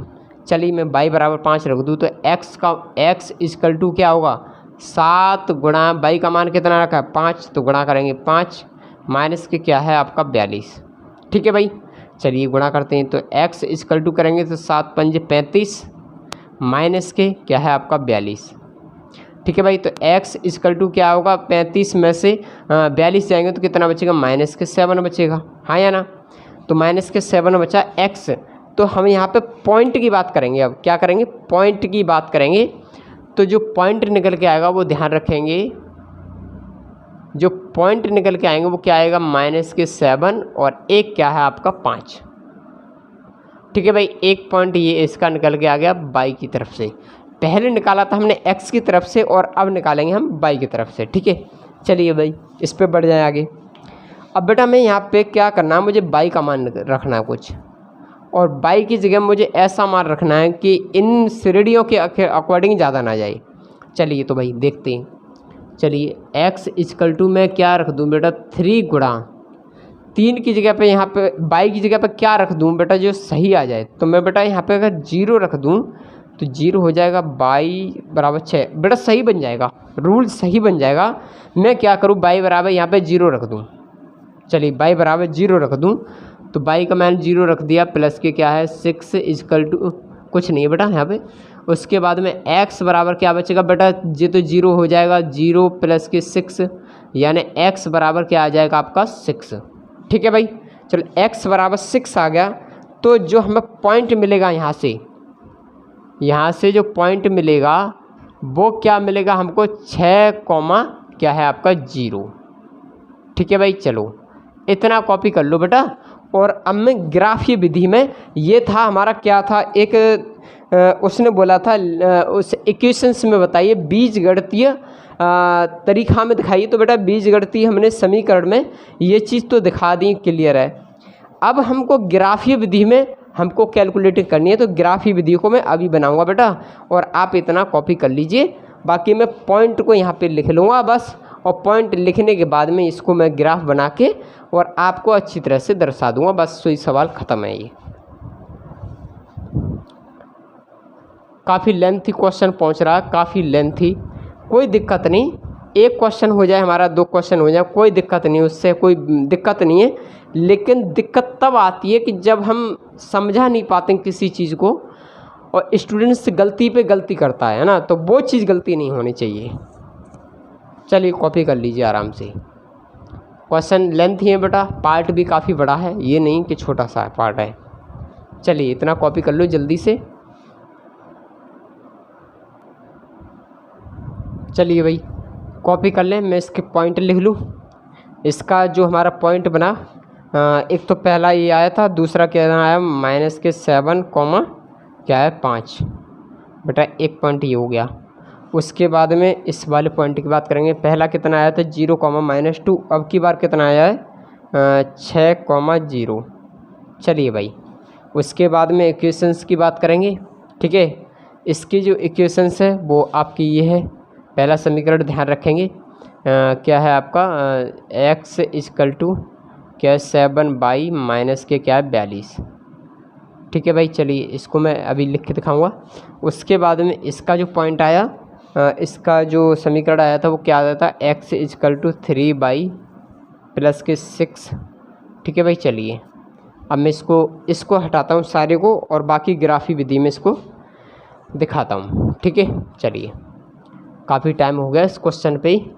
चलिए मैं y बराबर 5 रख दूँ तो x इक्वल टू क्या होगा 7 गुणा y का मान कितना रखा है 5, तो गुणा करेंगे 5 माइनस के क्या है आपका 42, ठीक है भाई। चलिए गुणा करते हैं तो x इक्वल टू करेंगे तो 7 पंजे 35 माइनस के क्या है आपका 42, ठीक है भाई। तो x इक्वल टू क्या होगा 35 में से 42 जाएंगे तो कितना बचेगा माइनस के 7 बचेगा, हाँ या ना। तो माइनस के 7 बचा x। तो हम यहाँ पे पॉइंट की बात करेंगे, अब क्या करेंगे पॉइंट की बात करेंगे। तो जो पॉइंट निकल के आएगा वो ध्यान रखेंगे, जो पॉइंट निकल के आएंगे वो क्या आएगा माइनस के 7 और एक क्या है आपका 5, ठीक है भाई। एक पॉइंट ये इसका निकल के आ गया y की तरफ से, पहले निकाला था हमने x की तरफ से और अब निकालेंगे हम y की तरफ से, ठीक है। चलिए भाई इस पे बढ़ जाए आगे। अब बेटा मैं यहाँ पे क्या करना है, मुझे बाई का मान रखना है कुछ, और बाई की जगह मुझे ऐसा मान रखना है कि इन श्रेणियों के अकॉर्डिंग ज़्यादा ना जाए। चलिए तो भाई देखते हैं। चलिए x इक्वल टू मैं क्या रख दूँ बेटा 3 गुणा 3 की जगह पे यहाँ पे बाई की जगह पे क्या रख दूँ बेटा जो सही आ जाए। तो मैं बेटा यहाँ पे अगर 0 रख दूँ तो 0 हो जाएगा, बाई बराबर 6 बेटा सही बन जाएगा, रूल सही बन जाएगा। मैं क्या करूँ, बाई बराबर यहाँ पे 0 रख दूँ। चलिए बाई बराबर 0 रख दूँ, तो बाई का मैंने 0 रख दिया, प्लस के क्या है 6 इक्वल टू कुछ नहीं है बेटा यहाँ पे। उसके बाद में x बराबर क्या बचेगा बेटा, ये तो 0 हो जाएगा, 0 प्लस के 6 यानी x बराबर क्या आ जाएगा आपका 6। ठीक है भाई, चलो x बराबर 6 आ गया। तो जो हमें पॉइंट मिलेगा यहाँ से जो पॉइंट मिलेगा वो क्या मिलेगा हमको 6 कॉमा क्या है आपका 0। ठीक है भाई, चलो इतना कॉपी कर लो बेटा। और अब मैं ग्राफीय विधि में ये था हमारा क्या था, एक उसने बोला था उस इक्वेशंस में बताइए बीजगणितीय तरीक़ा में दिखाइए। तो बेटा बीजगणितीय हमने समीकरण में ये चीज़ तो दिखा दी, क्लियर है। अब हमको ग्राफीय विधि में हमको कैलकुलेट करनी है, तो ग्राफीय विधि को मैं अभी बनाऊंगा बेटा, और आप इतना कॉपी कर लीजिए। बाकी मैं पॉइंट को यहाँ पे लिख लूँगा बस, और पॉइंट लिखने के बाद में इसको मैं ग्राफ बना के और आपको अच्छी तरह से दर्शा दूंगा, बस वही सवाल ख़त्म है। ये काफ़ी लेंथी क्वेश्चन पहुंच रहा है, काफ़ी लेंथी, कोई दिक्कत नहीं, एक क्वेश्चन हो जाए हमारा, 2 क्वेश्चन हो जाए, कोई दिक्कत नहीं, उससे कोई दिक्कत नहीं है। लेकिन दिक्कत तब आती है कि जब हम समझा नहीं पाते किसी चीज़ को और स्टूडेंट्स गलती पे गलती करता है ना, तो वो चीज़ गलती नहीं होनी चाहिए। चलिए कॉपी कर लीजिए आराम से। क्वेश्चन लेंथ ही है बेटा, पार्ट भी काफ़ी बड़ा है, ये नहीं कि छोटा सा पार्ट है। चलिए इतना कॉपी कर लो जल्दी से। चलिए भाई कॉपी कर लें, मैं इसके पॉइंट लिख लूँ। इसका जो हमारा पॉइंट बना, एक तो पहला ये आया था, दूसरा क्या आया -7 कॉमा क्या है 5 बेटा, एक पॉइंट ये हो गया। उसके बाद में इस वाले पॉइंट की बात करेंगे, पहला कितना आया था 0 -2, अब की बार कितना आया है 6 0। चलिए भाई उसके बाद में इक्वेशंस की बात करेंगे। ठीक है, इसकी जो इक्वेशंस है वो आपकी ये है। पहला समीकरण ध्यान रखेंगे, क्या है आपका x इक्वल टू क्या है 7 बाई माइनस के क्या है 42। ठीक है भाई, चलिए इसको मैं अभी लिख के दिखाऊंगा। उसके बाद में इसका जो पॉइंट आया, इसका जो समीकरण आया था वो क्या आया था x equal to 3 by plus के 6। ठीक है भाई, चलिए अब मैं इसको हटाता हूँ सारे को, और बाकी ग्राफी विधि में इसको दिखाता हूँ। ठीक है, चलिए काफ़ी टाइम हो गया इस क्वेश्चन पे ही।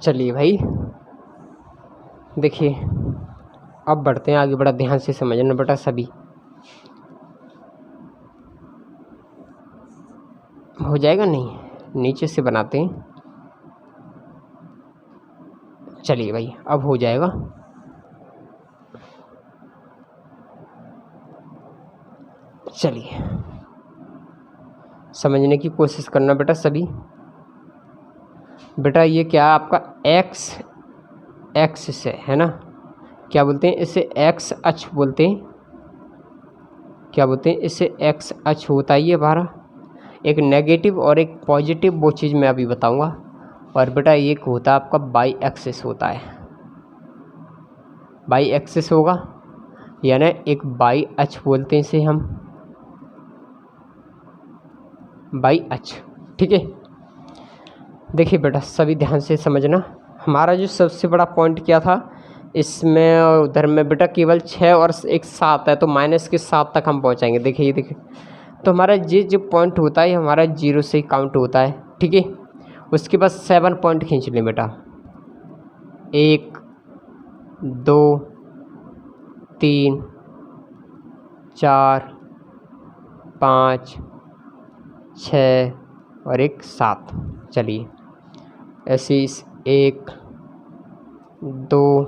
चलिए भाई देखिए अब बढ़ते हैं आगे, बड़ा ध्यान से समझना बेटा सभी। हो जाएगा नहीं, नीचे से बनाते हैं। चलिए भाई अब हो जाएगा। चलिए समझने की कोशिश करना बेटा सभी। बेटा ये क्या आपका एक्स से है ना, क्या बोलते हैं इसे एक्स अक्ष बोलते हैं, क्या बोलते हैं इसे एक्स अक्ष होता है ये हमारा, एक नेगेटिव और एक पॉजिटिव, वो चीज़ मैं अभी बताऊंगा। और बेटा ये होता है आपका बाई एक्सिस होता है, बाई एक्सिस होगा, यानी एक बाई अक्ष बोलते हैं इसे हम, बाई अक्ष। ठीक है, देखिए बेटा सभी ध्यान से समझना। हमारा जो सबसे बड़ा पॉइंट क्या था इसमें और उधर में बेटा, केवल 6 और एक 7 है, तो -7 तक हम पहुंचाएंगे। देखिए ये देखिए, तो हमारा ये जो पॉइंट होता है हमारा 0 से काउंट होता है। ठीक है, उसके बाद 7 पॉइंट खींच लें बेटा, 1 2 3 4 5 6 और एक 7। चलिए ऐसे 1 2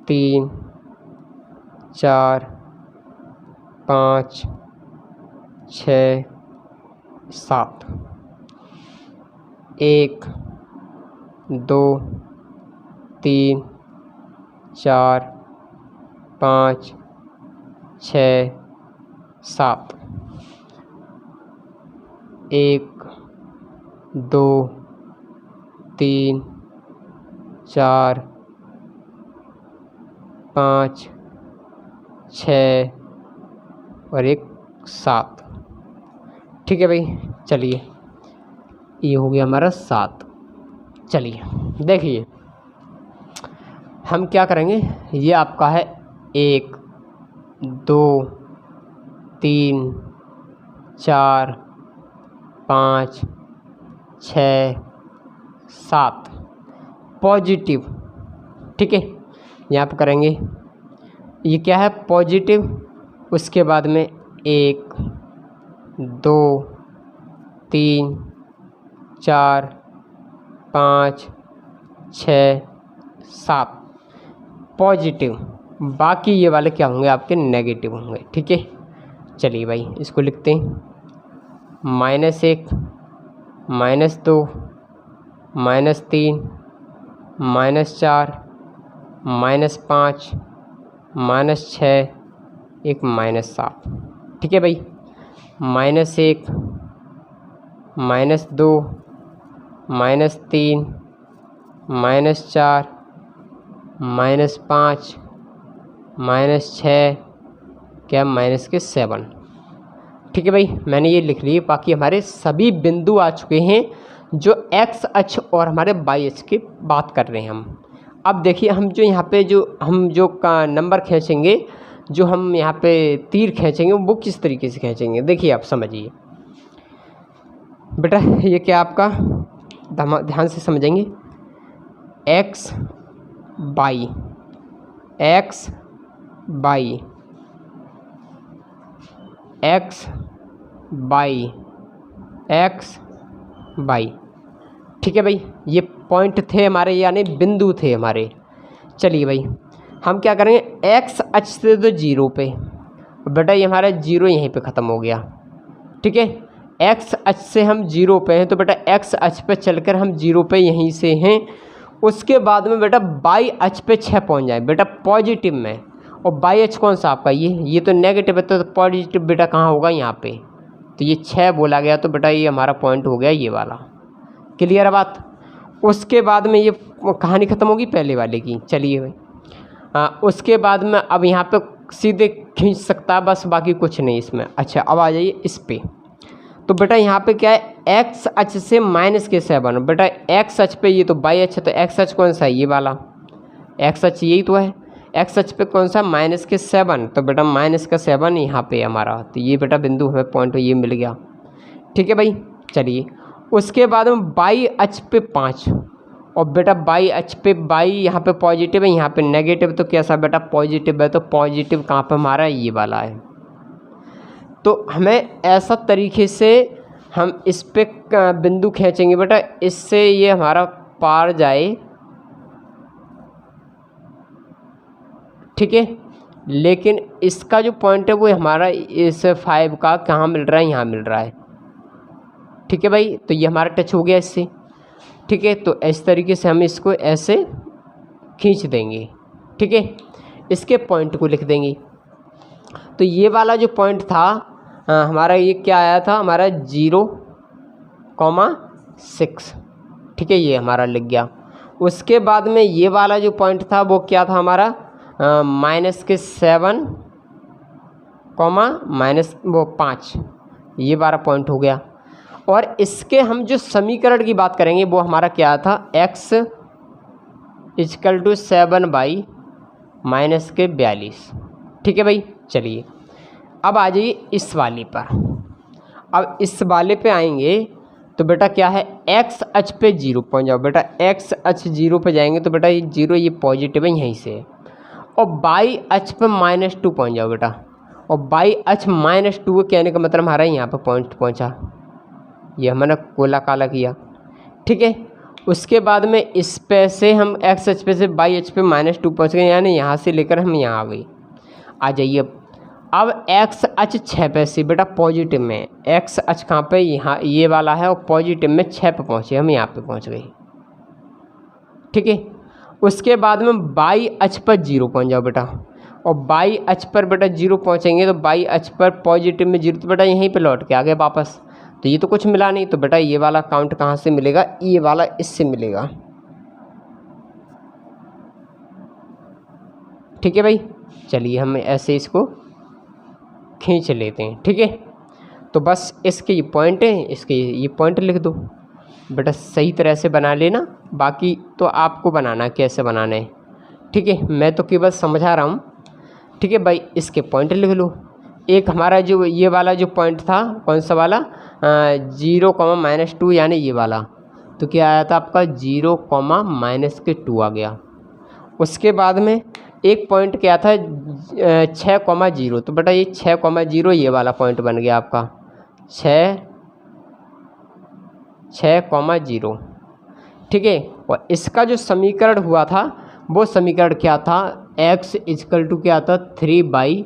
3 4 5 6 7। 1 2 3 4 5 6 7। 1 2 3 4 5 6 और एक 7। ठीक है भाई, चलिए ये हो गया हमारा 7। चलिए देखिए हम क्या करेंगे, ये आपका है 1 2 3 4 5 6 7 पॉजिटिव। ठीक है, यहाँ पर करेंगे, ये क्या है पॉजिटिव, उसके बाद में 1 2 3 4 5 6 7 पॉजिटिव। बाकी ये वाले क्या होंगे आपके नेगेटिव होंगे। ठीक है, चलिए भाई इसको लिखते हैं, -1 -2 -3 -4 -5 -6 एक -7। ठीक है भाई, -1 -2 -3 -4 -5 -6 क्या -7। ठीक है भाई, मैंने ये लिख लिए। बाकी हमारे सभी बिंदु आ चुके हैं जो एक्स अक्ष और हमारे वाई अक्ष की बात कर रहे हैं हम। अब देखिए हम जो यहाँ पे जो का नंबर खींचेंगे, जो हम यहाँ पे तीर खींचेंगे वो किस तरीके से खींचेंगे, देखिए आप समझिए बेटा। ये क्या आपका, ध्यान से समझेंगे, x by x by x by x by. ठीक है भाई, ये पॉइंट थे हमारे, यानी बिंदु थे हमारे। चलिए भाई हम क्या करेंगे, एक्स अक्ष से तो 0 पे, बेटा ये हमारा 0 यहीं पे ख़त्म हो गया। ठीक है, एक्स अक्ष से हम 0 पे हैं, तो बेटा एक्स अक्ष पे चलकर हम 0 पे यहीं से हैं। उसके बाद में बेटा बाई अक्ष पे 6 पहुंच जाए बेटा पॉजिटिव में, और बाई अक्ष कौन सा आपका, ये तो नेगेटिव है, तो पॉजिटिव बेटा कहाँ होगा, यहाँ पे। तो ये 6 बोला गया, तो बेटा ये हमारा पॉइंट हो गया ये वाला। क्लियर है बात। उसके बाद में ये कहानी ख़त्म होगी पहले वाले की। चलिए भाई उसके बाद में अब यहाँ पे सीधे खींच सकता है बस, बाकी कुछ नहीं इसमें। अच्छा अब आ जाइए इस पे, तो बेटा यहाँ पे क्या है, एक्स अक्ष से -7। बेटा एक्स अक्ष पे ये तो बाई अक्ष है, तो एक्स अक्ष कौन सा है, ये वाला एक्स अक्ष यही तो है। एक्स अक्ष पे कौन सा, -7, तो बेटा -7 यहाँ पे हमारा, तो ये बेटा बिंदु हमें पॉइंट ये मिल गया। ठीक है भाई, चलिए उसके बाद में बाई अक्ष पे 5, और बेटा बाई अक्ष पे बाई यहाँ पे पॉजिटिव है, यहाँ पे नेगेटिव, तो कैसा बेटा पॉजिटिव है, तो पॉजिटिव कहाँ पे हमारा ये वाला है। तो हमें ऐसा तरीके से हम इस पे बिंदु खींचेंगे बेटा, इससे ये हमारा पार जाए। ठीक है, लेकिन इसका जो पॉइंट है वो हमारा इस 5 का कहाँ मिल रहा है, यहाँ मिल रहा है। ठीक है भाई, तो ये हमारा टच हो गया इससे। ठीक है, तो इस तरीके से हम इसको ऐसे खींच देंगे। ठीक है, इसके पॉइंट को लिख देंगे। तो ये वाला जो पॉइंट था हमारा, ये क्या आया था हमारा 0,6। ठीक है, ये हमारा लिख गया। उसके बाद में ये वाला जो पॉइंट था वो क्या था हमारा, -7, -5, ये 12 पॉइंट हो गया। और इसके हम जो समीकरण की बात करेंगे वो हमारा क्या था, x = 7/-42। ठीक है भाई, चलिए अब आ जाइए इस वाले पर। अब इस वाले पे आएंगे तो बेटा क्या है, x अक्ष पे 0 पहुँच जाओ बेटा। x अक्ष 0 पे जाएंगे तो बेटा ये 0 ये पॉजिटिव है यहीं से, और बाई अक्ष पे -2 पहुँच जाओ बेटा। और बाई अक्ष -2 कहने का मतलब हमारा यहाँ पर पॉइंट पहुँचा, ये हमने गोला काला किया। ठीक है, उसके बाद में इस पे से हम एक्स अक्ष पे से बाई अक्ष पे -2 पहुँच गए, यानी यहाँ से लेकर हम यहाँ आ गए। आ जाइए अब एक्स अक्ष 6 पे से बेटा पॉजिटिव में, एक्स अक्ष कहाँ पे, यहाँ ये वाला है, और पॉजिटिव में 6 पे पहुँचे, हम यहाँ पे पहुँच गए। ठीक है, उसके बाद में बाई अक्ष पर 0 पहुँच जाओ बेटा, और बाई अक्ष पर बेटा 0 पहुँचेंगे तो बाई अक्ष पर पॉजिटिव में 0 तो बेटा यहीं पे लौट के आ गए वापस। तो ये तो कुछ मिला नहीं, तो बेटा ये वाला काउंट कहाँ से मिलेगा, ये वाला इससे मिलेगा। ठीक है भाई, चलिए हम ऐसे इसको खींच लेते हैं। ठीक है, तो बस इसके ये पॉइंट हैं, इसके ये पॉइंट लिख दो बेटा, सही तरह से बना लेना, बाकी तो आपको बनाना कैसे बनाना है। ठीक है, मैं तो केवल समझा रहा हूँ। ठीक है भाई, इसके पॉइंट लिख लो। एक हमारा जो ये वाला जो पॉइंट था, कौन सा वाला, 0, -2 यानी ये वाला, तो क्या आया था आपका 0, -2 आ गया। उसके बाद में एक पॉइंट क्या था 6, 0, तो बेटा ये 6, 0 ये वाला पॉइंट बन गया आपका 6, 0। ठीक है, और इसका जो समीकरण हुआ था वो समीकरण क्या था, x = क्या था 3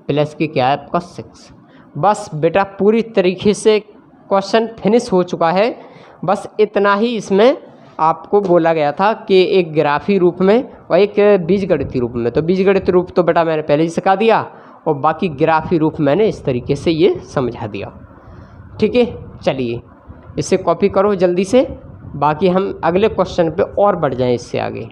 प्लस के क्या है आपका 6। बस बेटा पूरी तरीके से क्वेश्चन फिनिश हो चुका है। बस इतना ही इसमें आपको बोला गया था कि एक ग्राफी रूप में और एक बीजगणितीय रूप में। तो बीजगणितीय रूप तो बेटा मैंने पहले ही सिखा दिया, और बाकी ग्राफी रूप मैंने इस तरीके से ये समझा दिया। ठीक है, चलिए इसे कॉपी करो जल्दी से, बाकी हम अगले क्वेश्चन पे और बढ़ जाएं इससे आगे।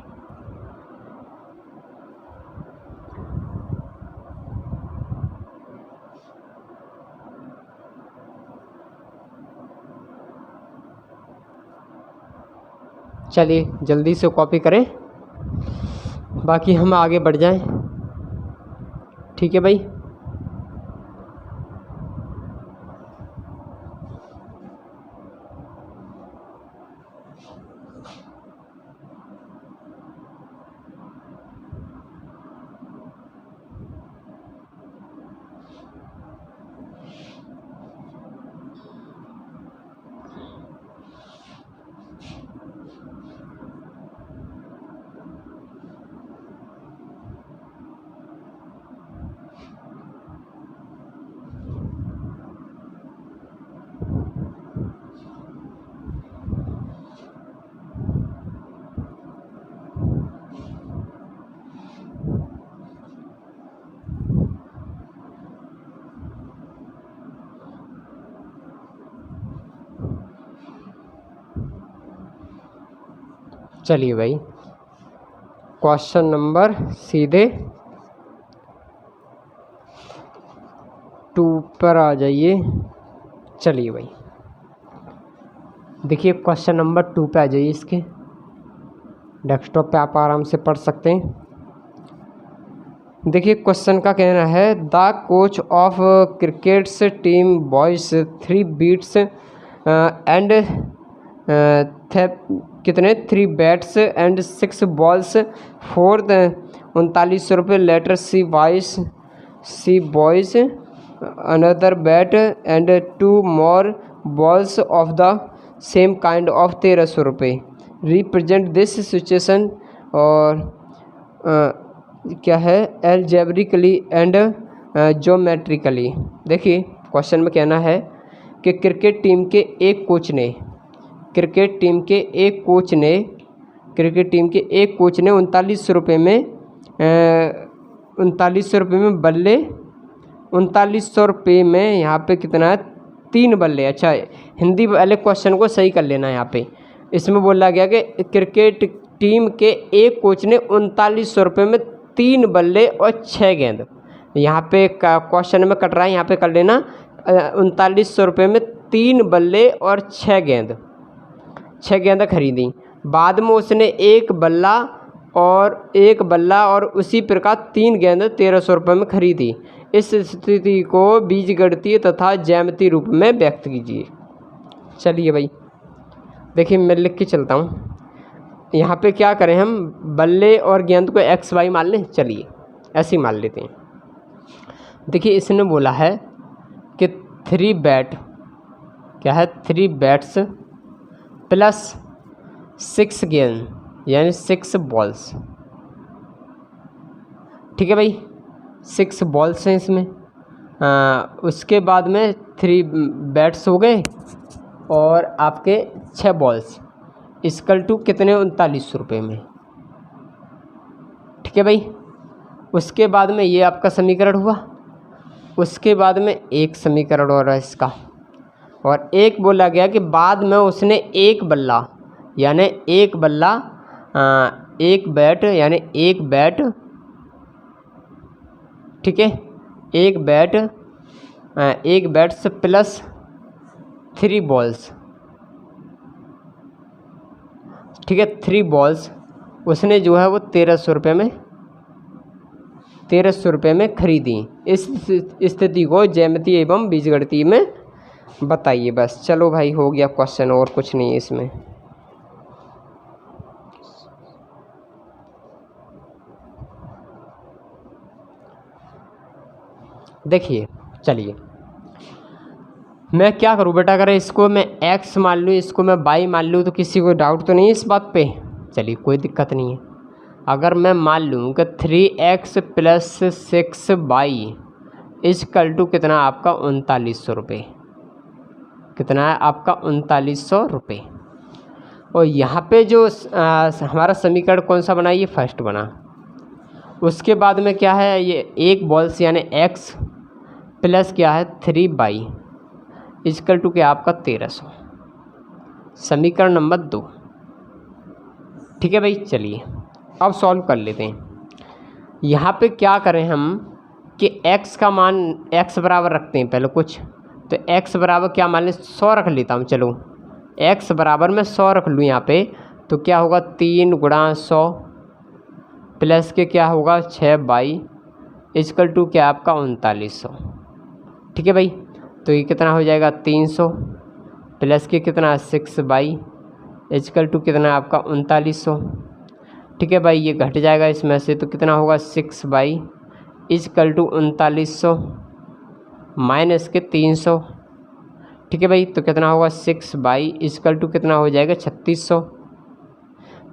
चलिए जल्दी से कॉपी करें, बाकी हम आगे बढ़ जाएं। ठीक है भाई, चलिए भाई क्वेश्चन नंबर सीधे 2 पर आ जाइए। चलिए भाई देखिए क्वेश्चन नंबर 2 पे आ जाइए, इसके डेस्कटॉप पे आप आराम से पढ़ सकते हैं। देखिए क्वेश्चन का कहना है, the coach of crickets team buys 3 bats and कितने 3 बैट्स एंड 6 बॉल्स फॉर 39 रुपये later she buys another bat and 2 more balls of the same kind of 1300 रुपये। रिप्रेजेंट दिस सिचुएशन और क्या है एल्जेब्रिकली एंड ज्योमेट्रिकली। देखिए क्वेश्चन में कहना है कि क्रिकेट टीम के एक कोच ने 3900 रुपये में 3900 रुपये में बल्ले 3900 रुपये में यहाँ पे कितना है 3 बल्ले। अच्छा हिंदी वाले क्वेश्चन को सही कर लेना। यहाँ पे इसमें बोला गया कि क्रिकेट टीम के एक कोच ने 3900 रुपये में 3 बल्ले और 6 गेंद, यहाँ पे क्वेश्चन में कट रहा है, यहाँ पे कर लेना 3900 रुपये में 3 बल्ले और 6 गेंद खरीदी। बाद में उसने एक बल्ला और उसी प्रकार 3 गेंद 1300 रुपये में खरीदी। इस स्थिति को बीजगणितीय तथा ज्यामितीय रूप में व्यक्त कीजिए। चलिए भाई देखिए मैं लिख के चलता हूँ। यहाँ पे क्या करें हम, बल्ले और गेंद को x y मान लें। चलिए ऐसे ही मान लेते हैं। देखिए इसने बोला है कि 3 बैट, क्या है, 3 बैट्स प्लस 6 गेंद यानी 6 बॉल्स। ठीक है भाई, 6 बॉल्स हैं इसमें। उसके बाद में 3 बैट्स हो गए और आपके 6 बॉल्स, इक्वल टू कितने, 3900 रुपये में। ठीक है भाई, उसके बाद में ये आपका समीकरण हुआ। उसके बाद में एक समीकरण और है इसका, और एक बोला गया कि बाद में उसने एक बल्ला यानी एक बल्ला, एक बैट यानी एक बैट, ठीक है, एक बैट से प्लस 3 बॉल्स, ठीक है, 3 बॉल्स उसने जो है वो 1300 रुपये में खरीदी। इस स्थिति को ज्यामितीय एवं बीजगणितीय में बताइए। बस चलो भाई, हो गया क्वेश्चन, और कुछ नहीं है इसमें। देखिए चलिए, मैं क्या करूँ बेटा, अगर इसको मैं x मान लूँ, इसको मैं y मान लूँ, तो किसी को डाउट तो नहीं है इस बात पे? चलिए कोई दिक्कत नहीं है। अगर मैं मान लूँ कि 3x plus 6y equal to कितना आपका 3900 रुपये, कितना है आपका 3900 रुपये। और यहाँ पे जो हमारा समीकरण कौन सा बना, ये फर्स्ट बना। उसके बाद में क्या है, ये एक बॉल्स यानी x प्लस क्या है 3y इक्वल टू क्या आपका 1300, समीकरण नंबर 2। ठीक है भाई, चलिए अब सॉल्व कर लेते हैं। यहाँ पे क्या करें हम कि x का मान x बराबर रखते हैं पहले कुछ, तो x बराबर क्या मान लें 100 रख लेता हूँ। चलो x बराबर मैं 100 रख लूँ यहाँ पे, तो क्या होगा 3 गुणा 100 प्लस के क्या होगा 6y इक्वल टू क्या आपका 3900। ठीक है भाई, तो ये कितना हो जाएगा 300 प्लस के कितना 6y इक्वल टू कितना आपका 3900। ठीक है भाई, ये घट जाएगा इसमें से, तो कितना होगा 6y इक्वल टू 3900 माइनस के 300। ठीक है भाई, तो कितना होगा 6y इक्वल टू कितना हो जाएगा 3600।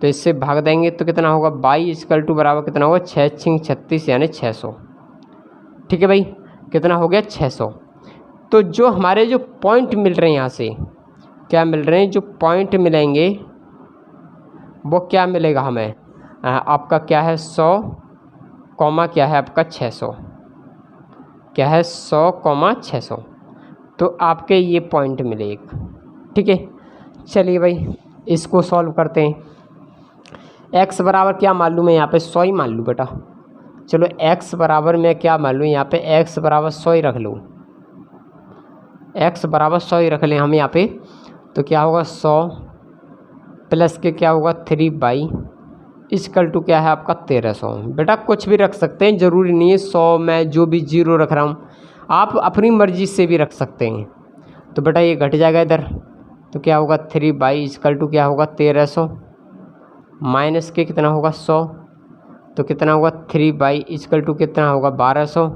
तो इससे भाग देंगे तो कितना होगा y इक्वल टू बराबर कितना होगा 6 6 36 यानी 600। ठीक है भाई, कितना हो गया 600। तो जो हमारे जो पॉइंट मिल रहे हैं यहाँ से क्या मिल रहे हैं, जो पॉइंट मिलेंगे वो क्या मिलेगा हमें, आपका क्या है 100 कॉमा क्या है आपका 600, क्या है 100 कॉमा 600। तो आपके ये पॉइंट मिले एक। ठीक है, चलिए भाई इसको सॉल्व करते हैं। x बराबर क्या मालूम है यहाँ पे 100 ही मान लूँ बेटा। चलो x बराबर मैं क्या मान लूँ यहाँ पे, x बराबर 100 ही रख लूँ, x बराबर 100 ही रख लें हम यहाँ पे। तो क्या होगा 100 प्लस के क्या होगा 3y इक्वल टू क्या है आपका 1300। बेटा कुछ भी रख सकते हैं, ज़रूरी नहीं है 100 में जो भी 0 रख रहा हूँ, आप अपनी मर्ज़ी से भी रख सकते हैं। तो बेटा ये घट जाएगा इधर, तो क्या होगा 3y इक्वल टू क्या होगा 1300 माइनस के कितना होगा 100, तो कितना होगा 3y इक्वल टू कितना होगा 1200।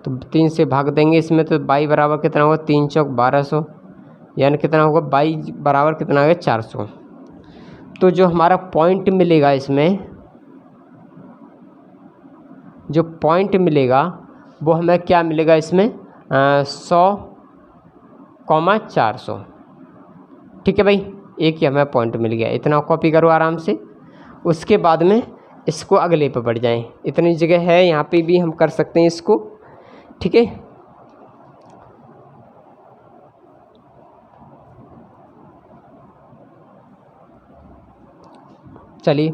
तो 3 से भाग देंगे इसमें, तो y बराबर कितना होगा 3 चौक 1200 यानी कितना होगा y बराबर कितना होगा 400। तो जो हमारा पॉइंट मिलेगा इसमें, जो पॉइंट मिलेगा वो हमें क्या मिलेगा इसमें 100 कॉमा 400। ठीक है भाई, एक ही हमें पॉइंट मिल गया, इतना कॉपी करो आराम से। उसके बाद में इसको अगले पे बढ़ जाएं, इतनी जगह है यहाँ पे भी हम कर सकते हैं इसको। ठीक है, चलिए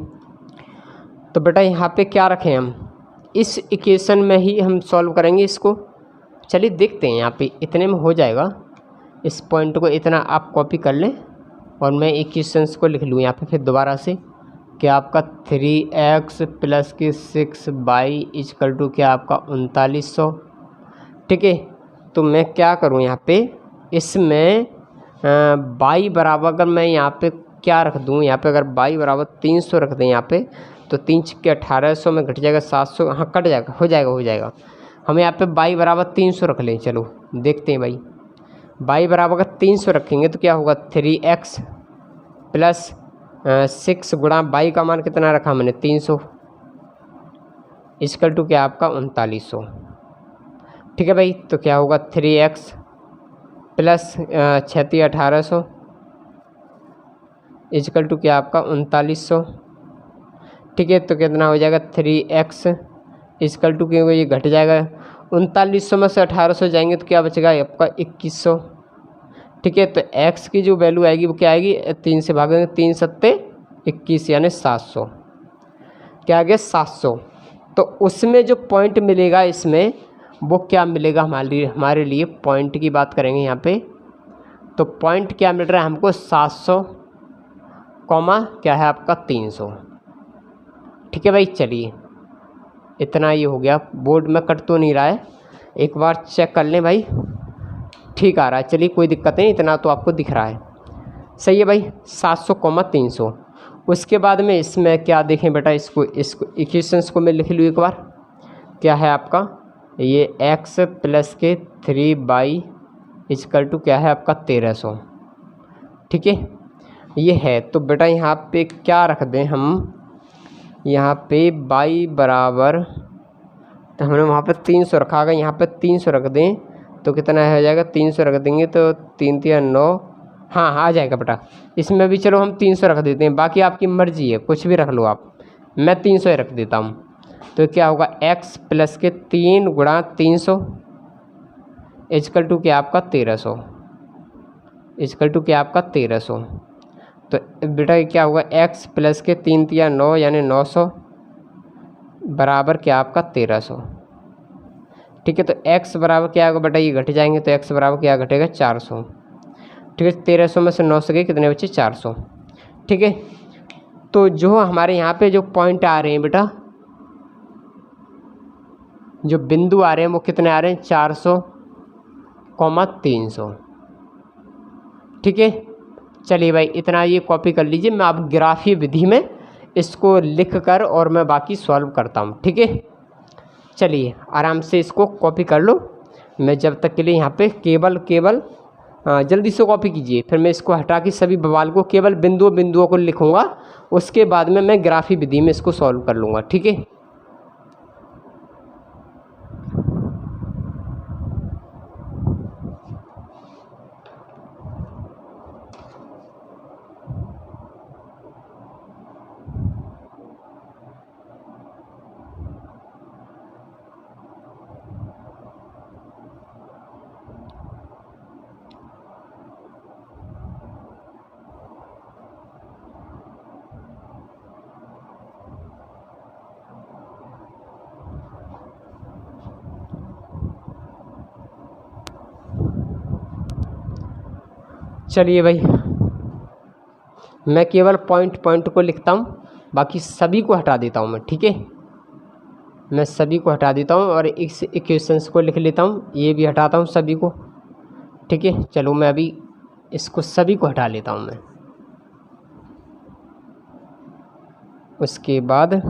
तो बेटा यहाँ पे क्या रखें हम, इस इक्वेशन में ही हम सॉल्व करेंगे इसको। चलिए देखते हैं, यहाँ पे इतने में हो जाएगा। इस पॉइंट को इतना आप कॉपी कर लें और मैं इक्वेशंस को लिख लूँ यहाँ पे फिर दोबारा से, कि आपका 3x प्लस के 6y इक्वल टू क्या आपका 3900। ठीक है, तो मैं क्या करूँ यहाँ पे, इसमें y बराबर अगर मैं यहाँ पे क्या रख दूँ, यहाँ पे अगर y बराबर 300 रख दें यहाँ पे, तो 3 के 1800 में घट जाएगा 700, हाँ कट जाएगा, हो जाएगा हम यहाँ पे y बराबर 300 रख लें। चलो देखते हैं भाई, y बराबर अगर 300 रखेंगे तो क्या होगा 3x प्लस 6 गुणा y का मान कितना रखा मैंने 300 इक्वल टू क्या आपका 3900। ठीक है भाई, तो क्या होगा 3x प्लस 1800 इक्वल टू क्या आपका 3900। ठीक है, तो कितना हो जाएगा 3x इक्वल टू, क्योंकि ये घट जाएगा 3900 में से 1800 जाएंगे तो क्या बचेगा आपका 2100। ठीक है, तो x की जो वैल्यू आएगी वो क्या आएगी 3 से भागेंगे, 3 सत्ते 21 यानी 700। क्या आ गया 700। तो उसमें जो पॉइंट मिलेगा इसमें वो क्या मिलेगा हमारे लिए पॉइंट की बात करेंगे यहाँ पे। तो पॉइंट क्या मिल रहा है हमको 700 कॉमा क्या है आपका 300। ठीक है भाई, चलिए इतना ये हो गया। बोर्ड में कट तो नहीं रहा है, एक बार चेक कर लें भाई, ठीक आ रहा है। चलिए कोई दिक्कत नहीं, इतना तो आपको दिख रहा है। सही है भाई, 700 कॉमा 300। उसके बाद में इसमें क्या देखें बेटा, इसको इक्वेशंस को मैं लिख लूँ एक बार। क्या है आपका ये x प्लस के 3y इक्वल टू क्या है आपका 1300। ठीक है, ये है। तो बेटा यहाँ पे क्या रख दें हम, यहाँ पे y बराबर, तो हमने वहाँ पे 300 रखा, अगर यहाँ पे 300 रख दें तो कितना हो जाएगा 300 रख देंगे तो 3 3 9, हाँ आ जाएगा बेटा। इसमें भी चलो हम 300 रख देते हैं, बाकी आपकी मर्जी है, कुछ भी रख लो आप, मैं 300 ही रख देता हूँ। तो क्या होगा x प्लस के 3 गुणा 300 इक्वल टू क्या आपका 1300 इक्वल टू क्या आपका 1300। तो बेटा क्या होगा x प्लस के 3 3 9 यानी 900 बराबर क्या आपका 1300। ठीक है, तो x बराबर क्या होगा बेटा, ये घट जाएंगे तो x बराबर क्या घटेगा 400। ठीक है, 1300 में से 900 गए कितने बचे 400। ठीक है, तो जो हमारे यहाँ पे जो पॉइंट आ रहे हैं बेटा, जो बिंदु आ रहे हैं वो कितने आ रहे हैं 400 कॉमा 300। ठीक है, चलिए भाई इतना ये कॉपी कर लीजिए, मैं आप ग्राफीय विधि में इसको लिख कर और मैं बाकी सॉल्व करता हूँ। ठीक है, चलिए आराम से इसको कॉपी कर लो। मैं जब तक के लिए यहाँ पे केवल जल्दी से कॉपी कीजिए, फिर मैं इसको हटा के सभी बवाल को केवल बिंदुओं को लिखूँगा, उसके बाद में मैं ग्राफीय विधि में इसको सॉल्व कर लूँगा। ठीक है, चलिए भाई मैं केवल पॉइंट को लिखता हूँ, बाकी सभी को हटा देता हूँ मैं। ठीक है, मैं सभी को हटा देता हूँ और इस इक्वेशंस को लिख लेता हूँ, ये भी हटाता हूँ सभी को। ठीक है, चलो मैं अभी इसको सभी को हटा लेता हूँ मैं। उसके बाद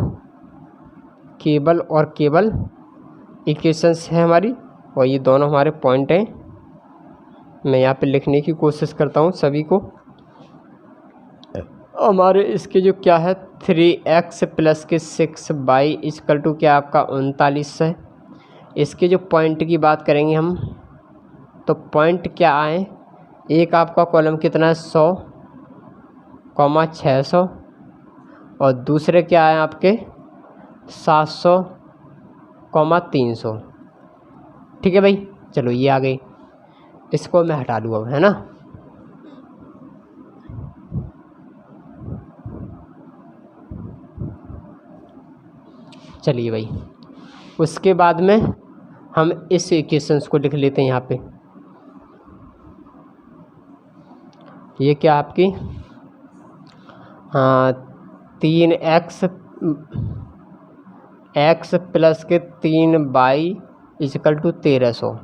केवल और केवल इक्वेशंस है हमारी, और ये दोनों हमारे पॉइंट हैं। मैं यहाँ पे लिखने की कोशिश करता हूँ सभी को। हमारे इसके जो क्या है 3x प्लस के 6y इक्वल टू क्या आपका 39 है। इसके जो पॉइंट की बात करेंगे हम, तो पॉइंट क्या आए, एक आपका कॉलम कितना है 100 कॉमा 600 और दूसरे क्या आए आपके 700 कॉमा 300। ठीक है भाई, चलो ये आ गई, इसको मैं हटा दूँ अब, है ना। चलिए भाई उसके बाद में हम इस इक्वेशंस को लिख लेते हैं यहाँ पे। ये क्या आपकी 3x प्लस के 3y इक्वल टू 1300।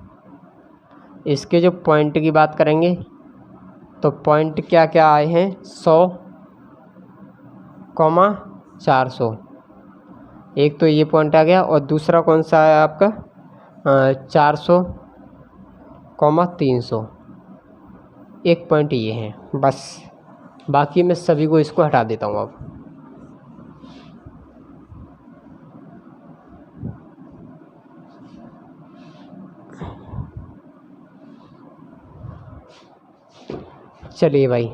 इसके जो पॉइंट की बात करेंगे तो पॉइंट क्या क्या आए हैं 100 कॉमा 400, एक तो ये पॉइंट आ गया, और दूसरा कौन सा है आपका 400, 300, एक पॉइंट ये है बस। बाकी मैं सभी को इसको हटा देता हूँ अब। चलिए भाई,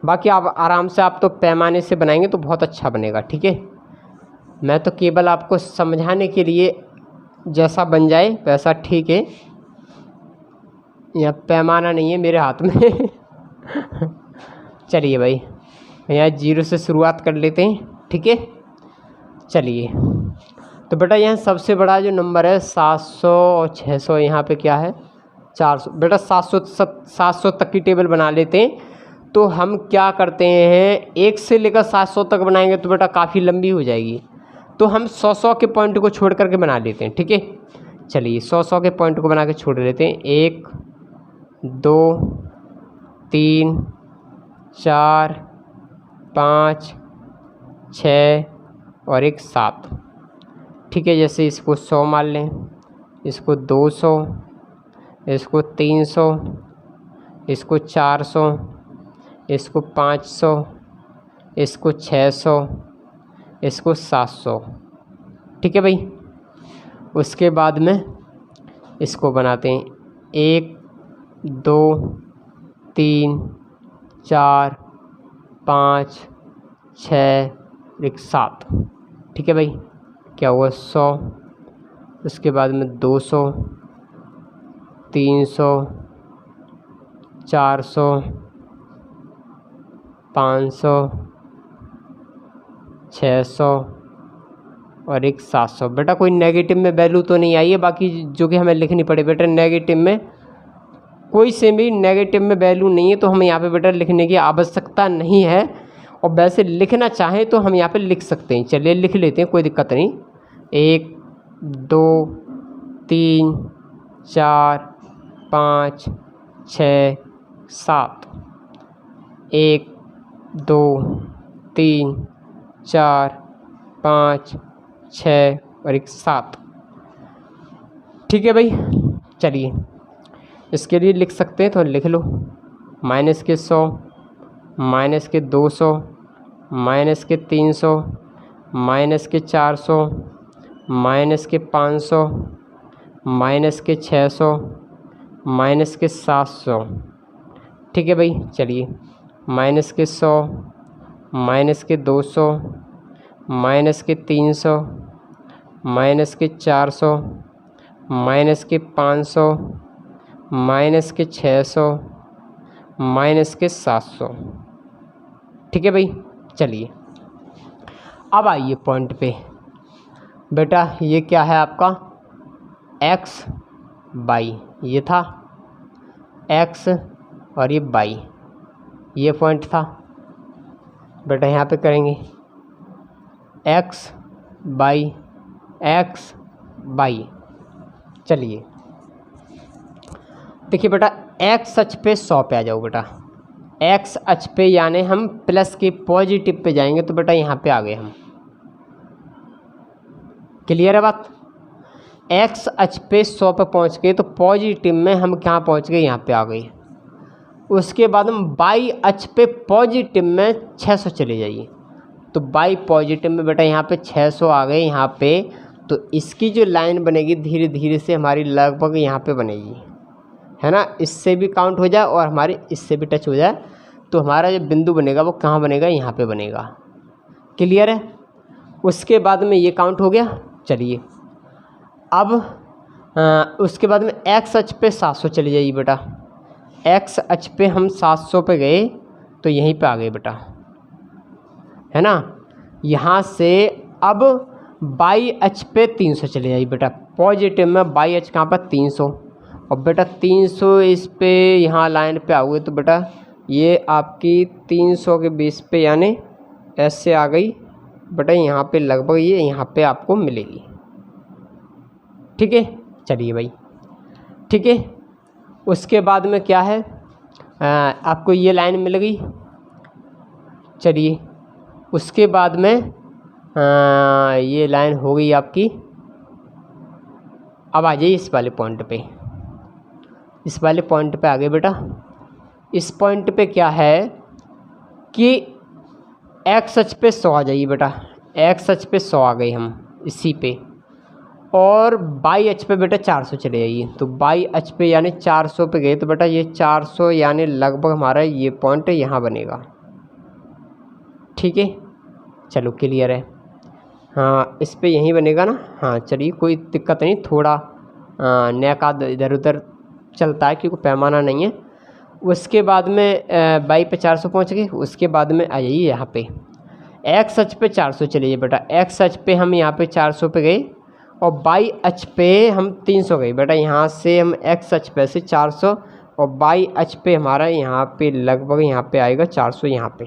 बाकी आप आराम से आप तो पैमाने से बनाएंगे तो बहुत अच्छा बनेगा, ठीक है। मैं तो केवल आपको समझाने के लिए जैसा बन जाए वैसा ठीक है। यहाँ पैमाना नहीं है मेरे हाथ में चलिए भाई, यहाँ 0 से शुरुआत कर लेते हैं, ठीक है। चलिए, तो बेटा यहाँ सबसे बड़ा जो नंबर है 700 और 600, यहाँ पे क्या है 400। बेटा 700 तक की टेबल बना लेते हैं। तो हम क्या करते हैं, 1 से लेकर 700 तक बनाएंगे तो बेटा काफ़ी लंबी हो जाएगी। तो हम 100 के पॉइंट को छोड़ करके बना लेते हैं, ठीक है। चलिए 100 के पॉइंट को बना के छोड़ लेते हैं। 1 2 3 4 5 6 और एक 7, ठीक है। जैसे इसको 100 मान लें, इसको 200, इसको 300, इसको 400, इसको 500, इसको 600, इसको 700, ठीक है भाई। उसके बाद में इसको बनाते हैं 1 2 3 4 5 6 एक 7, ठीक है भाई। क्या हुआ 100, उसके बाद में 200 300 400 500 600 और एक 700। बेटा कोई नेगेटिव में वैल्यू तो नहीं आई है, बाकी जो कि हमें लिखनी पड़े बेटा नेगेटिव में, कोई से भी नेगेटिव में वैल्यू नहीं है तो हमें यहाँ पे बेटा लिखने की आवश्यकता नहीं है। और वैसे लिखना चाहें तो हम यहाँ पे लिख सकते हैं। चलिए लिख लेते हैं, कोई दिक्कत नहीं। 1 2 3 4 5 6 7, 1 2 3 4 5 6 और एक 7, ठीक है भाई। चलिए इसके लिए लिख सकते हैं तो लिख लो। माइनस के 100, माइनस के 200, माइनस के 300, माइनस के 400, माइनस के 500, माइनस के 600, माइनस के 700, ठीक है भाई। चलिए माइनस के 100, माइनस के 200, माइनस के 300, माइनस के 400, माइनस के 500, माइनस के 600, माइनस के 700, ठीक है भाई। चलिए अब आइए पॉइंट पे। बेटा ये क्या है आपका x y, ये था x और ये y, ये पॉइंट था बेटा। यहाँ पे करेंगे x y x y। चलिए देखिए बेटा, x अक्ष पे 100 पे आ जाओ बेटा। x अक्ष पे यानी हम प्लस के पॉजिटिव पे जाएंगे तो बेटा यहाँ पे आ गए हम। क्लियर है बात। x अक्ष पे 100 पे पहुँच गए तो पॉजिटिव में हम कहाँ पहुँच गए, यहाँ पे आ गए। उसके बाद हम y अक्ष पे पॉजिटिव में 600 चले जाइए तो y पॉजिटिव में बेटा यहाँ पे 600 आ गए यहाँ पे। तो इसकी जो लाइन बनेगी धीरे धीरे से हमारी लगभग यहाँ पे बनेगी, है ना। इससे भी काउंट हो जाए और हमारे इससे भी टच हो जाए तो हमारा जो बिंदु बनेगा वो कहाँ बनेगा, यहाँ पे बनेगा। क्लियर है। उसके बाद में ये काउंट हो गया। चलिए अब उसके बाद में x अक्ष पे 700 चले जाइए बेटा। x अक्ष पे हम 700 पे गए तो यहीं पे आ गए बेटा, है ना। यहाँ से अब y अक्ष पे 300 चले जाइए बेटा। पॉजिटिव में y अक्ष कहाँ पर 300 और बेटा 300 इस पे यहाँ लाइन पे आओगे तो बेटा ये आपकी 300 के बेस पे यानी ऐसे आ गई बेटा। यहाँ पे लगभग ये यहाँ पे आपको मिलेगी, ठीक है। चलिए भाई ठीक है। उसके बाद में क्या है, आपको ये लाइन मिल गई। चलिए उसके बाद में ये लाइन हो गई आपकी। अब आ जाइए इस वाले पॉइंट पे, इस वाले पॉइंट पे आ गए बेटा। इस पॉइंट पे क्या है कि एक्स अक्ष पे 100 आ जाइए बेटा, एक्स अक्ष पे 100 आ गए हम इसी पे, और बाई अक्ष पे बेटा 400 चले जाइए। तो बाई अक्ष पे यानी 400 पे गए तो बेटा ये 400 यानी लगभग हमारा ये पॉइंट यहाँ बनेगा। ठीक है, चलो क्लियर है। हाँ इस पे यहीं बनेगा ना। हाँ चलिए कोई दिक्कत नहीं, थोड़ा नैकाद इधर उधर चलता है क्योंकि पैमाना नहीं है। उसके बाद में बाई पे 400 पहुँच गए। उसके बाद में आ जाइए यहाँ पे एक्स अक्ष पे 400 चलिए बेटा। एक्स अक्ष पे हम यहाँ पे 400 पे गए और बाई अक्ष पे हम 300 गए बेटा। यहाँ से हम एक्स अक्ष पे से 400 और बाई अक्ष पे हमारा यहाँ पे लगभग यहाँ पे आएगा 400 यहाँ पे।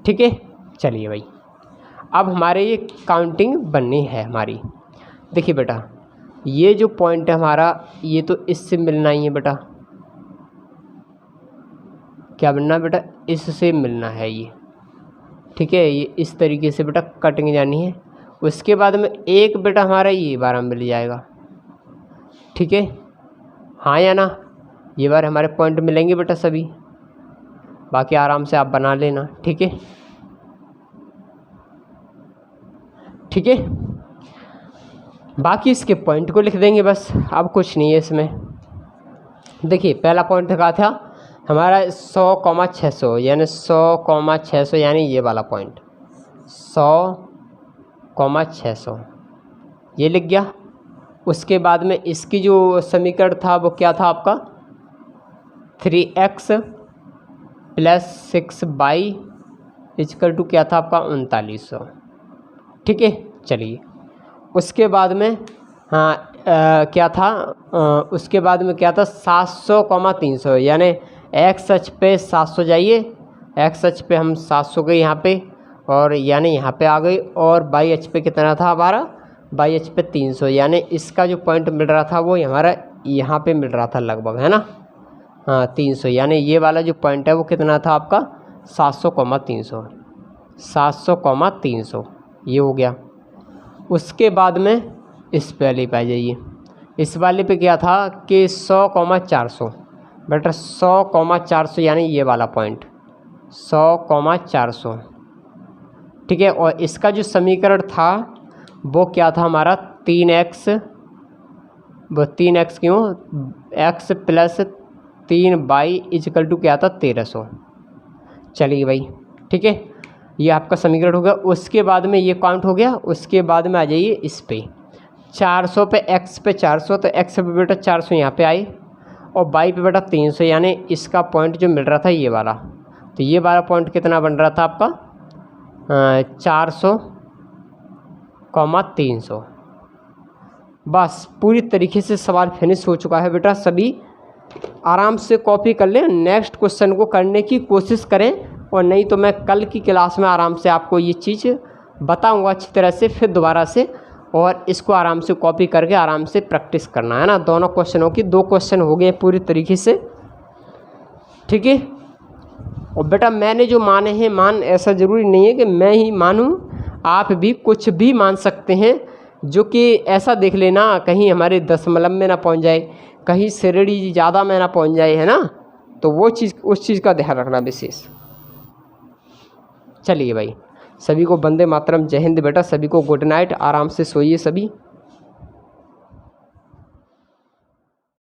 ठीक है, चलिए भाई अब हमारे ये काउंटिंग बननी है हमारी। देखिए बेटा ये जो पॉइंट है हमारा ये तो इससे मिलना ही है बेटा। क्या बनना बेटा, इससे मिलना है ये। ठीक है, ये इस तरीके से बेटा कटिंग जानी है। उसके बाद में एक बेटा हमारा ये बार मिल जाएगा। ठीक है, हाँ या ना, ये बार हमारे पॉइंट मिलेंगे बेटा सभी, बाकी आराम से आप बना लेना। ठीक है, ठीक है, बाकी इसके पॉइंट को लिख देंगे बस, अब कुछ नहीं है इसमें। देखिए पहला पॉइंट क्या था हमारा 100,600 यानी 100,600 यानी ये वाला पॉइंट 100,600 ये लिख गया। उसके बाद में इसकी जो समीकरण था वो क्या था आपका 3x + 6y = क्या था आपका 3900। ठीक है, चलिए उसके बाद में हाँ क्या था उसके बाद में क्या था 700,300 यानी एक्स अक्ष पे 700 जाइए, एक्स अक्ष पे हम 700 गए यहाँ पे और यानी यहाँ पे आ गई। और बाई अक्ष पे कितना था हमारा, बाई अक्ष पे 300 यानी इसका जो पॉइंट मिल रहा था वो हमारा यहाँ पे मिल रहा था लगभग, है ना। हाँ 300 यानी ये वाला जो पॉइंट है वो कितना था आपका 700,300 700,300 ये हो गया। उसके बाद में इस वाले पे आ जाइए, इस वाले पे क्या था कि 100,400 बेटा 100,400 यानी ये वाला पॉइंट 100,400। ठीक है, और इसका जो समीकरण था वो क्या था हमारा 3x, वो 3x क्यों x + 3y = क्या था 1300। चलिए भाई ठीक है, ये आपका समीकरण हो गया। उसके बाद में ये काउंट हो गया। उसके बाद में आ जाइए इस पे 400 पे x पे 400 तो x पे बेटा 400 यहाँ पे आए और y पे बेटा 300 यानी इसका पॉइंट जो मिल रहा था ये वाला, तो ये वाला पॉइंट कितना बन रहा था आपका 400,300। बस पूरी तरीके से सवाल फिनिश हो चुका है बेटा। सभी आराम से कॉपी कर लें, नेक्स्ट क्वेश्चन को करने की कोशिश करें और नहीं तो मैं कल की क्लास में आराम से आपको ये चीज़ बताऊंगा अच्छी तरह से फिर दोबारा से, और इसको आराम से कॉपी करके आराम से प्रैक्टिस करना है ना। दोनों क्वेश्चनों की 2 क्वेश्चन हो गए पूरी तरीके से। ठीक है, और बेटा मैंने जो माने हैं मान, ऐसा ज़रूरी नहीं है कि मैं ही मानूं, आप भी कुछ भी मान सकते हैं जो कि ऐसा देख लेना कहीं हमारे दशमलव में ना पहुंच जाए, कहीं श्रेणी ज़्यादा में ना पहुंच जाए, है ना। तो वो चीज़, उस चीज़ का ध्यान रखना विशेष। चलिए भाई, सभी को वंदे मातरम, जय हिंद बेटा, सभी को गुड नाइट, आराम से सोइए सभी।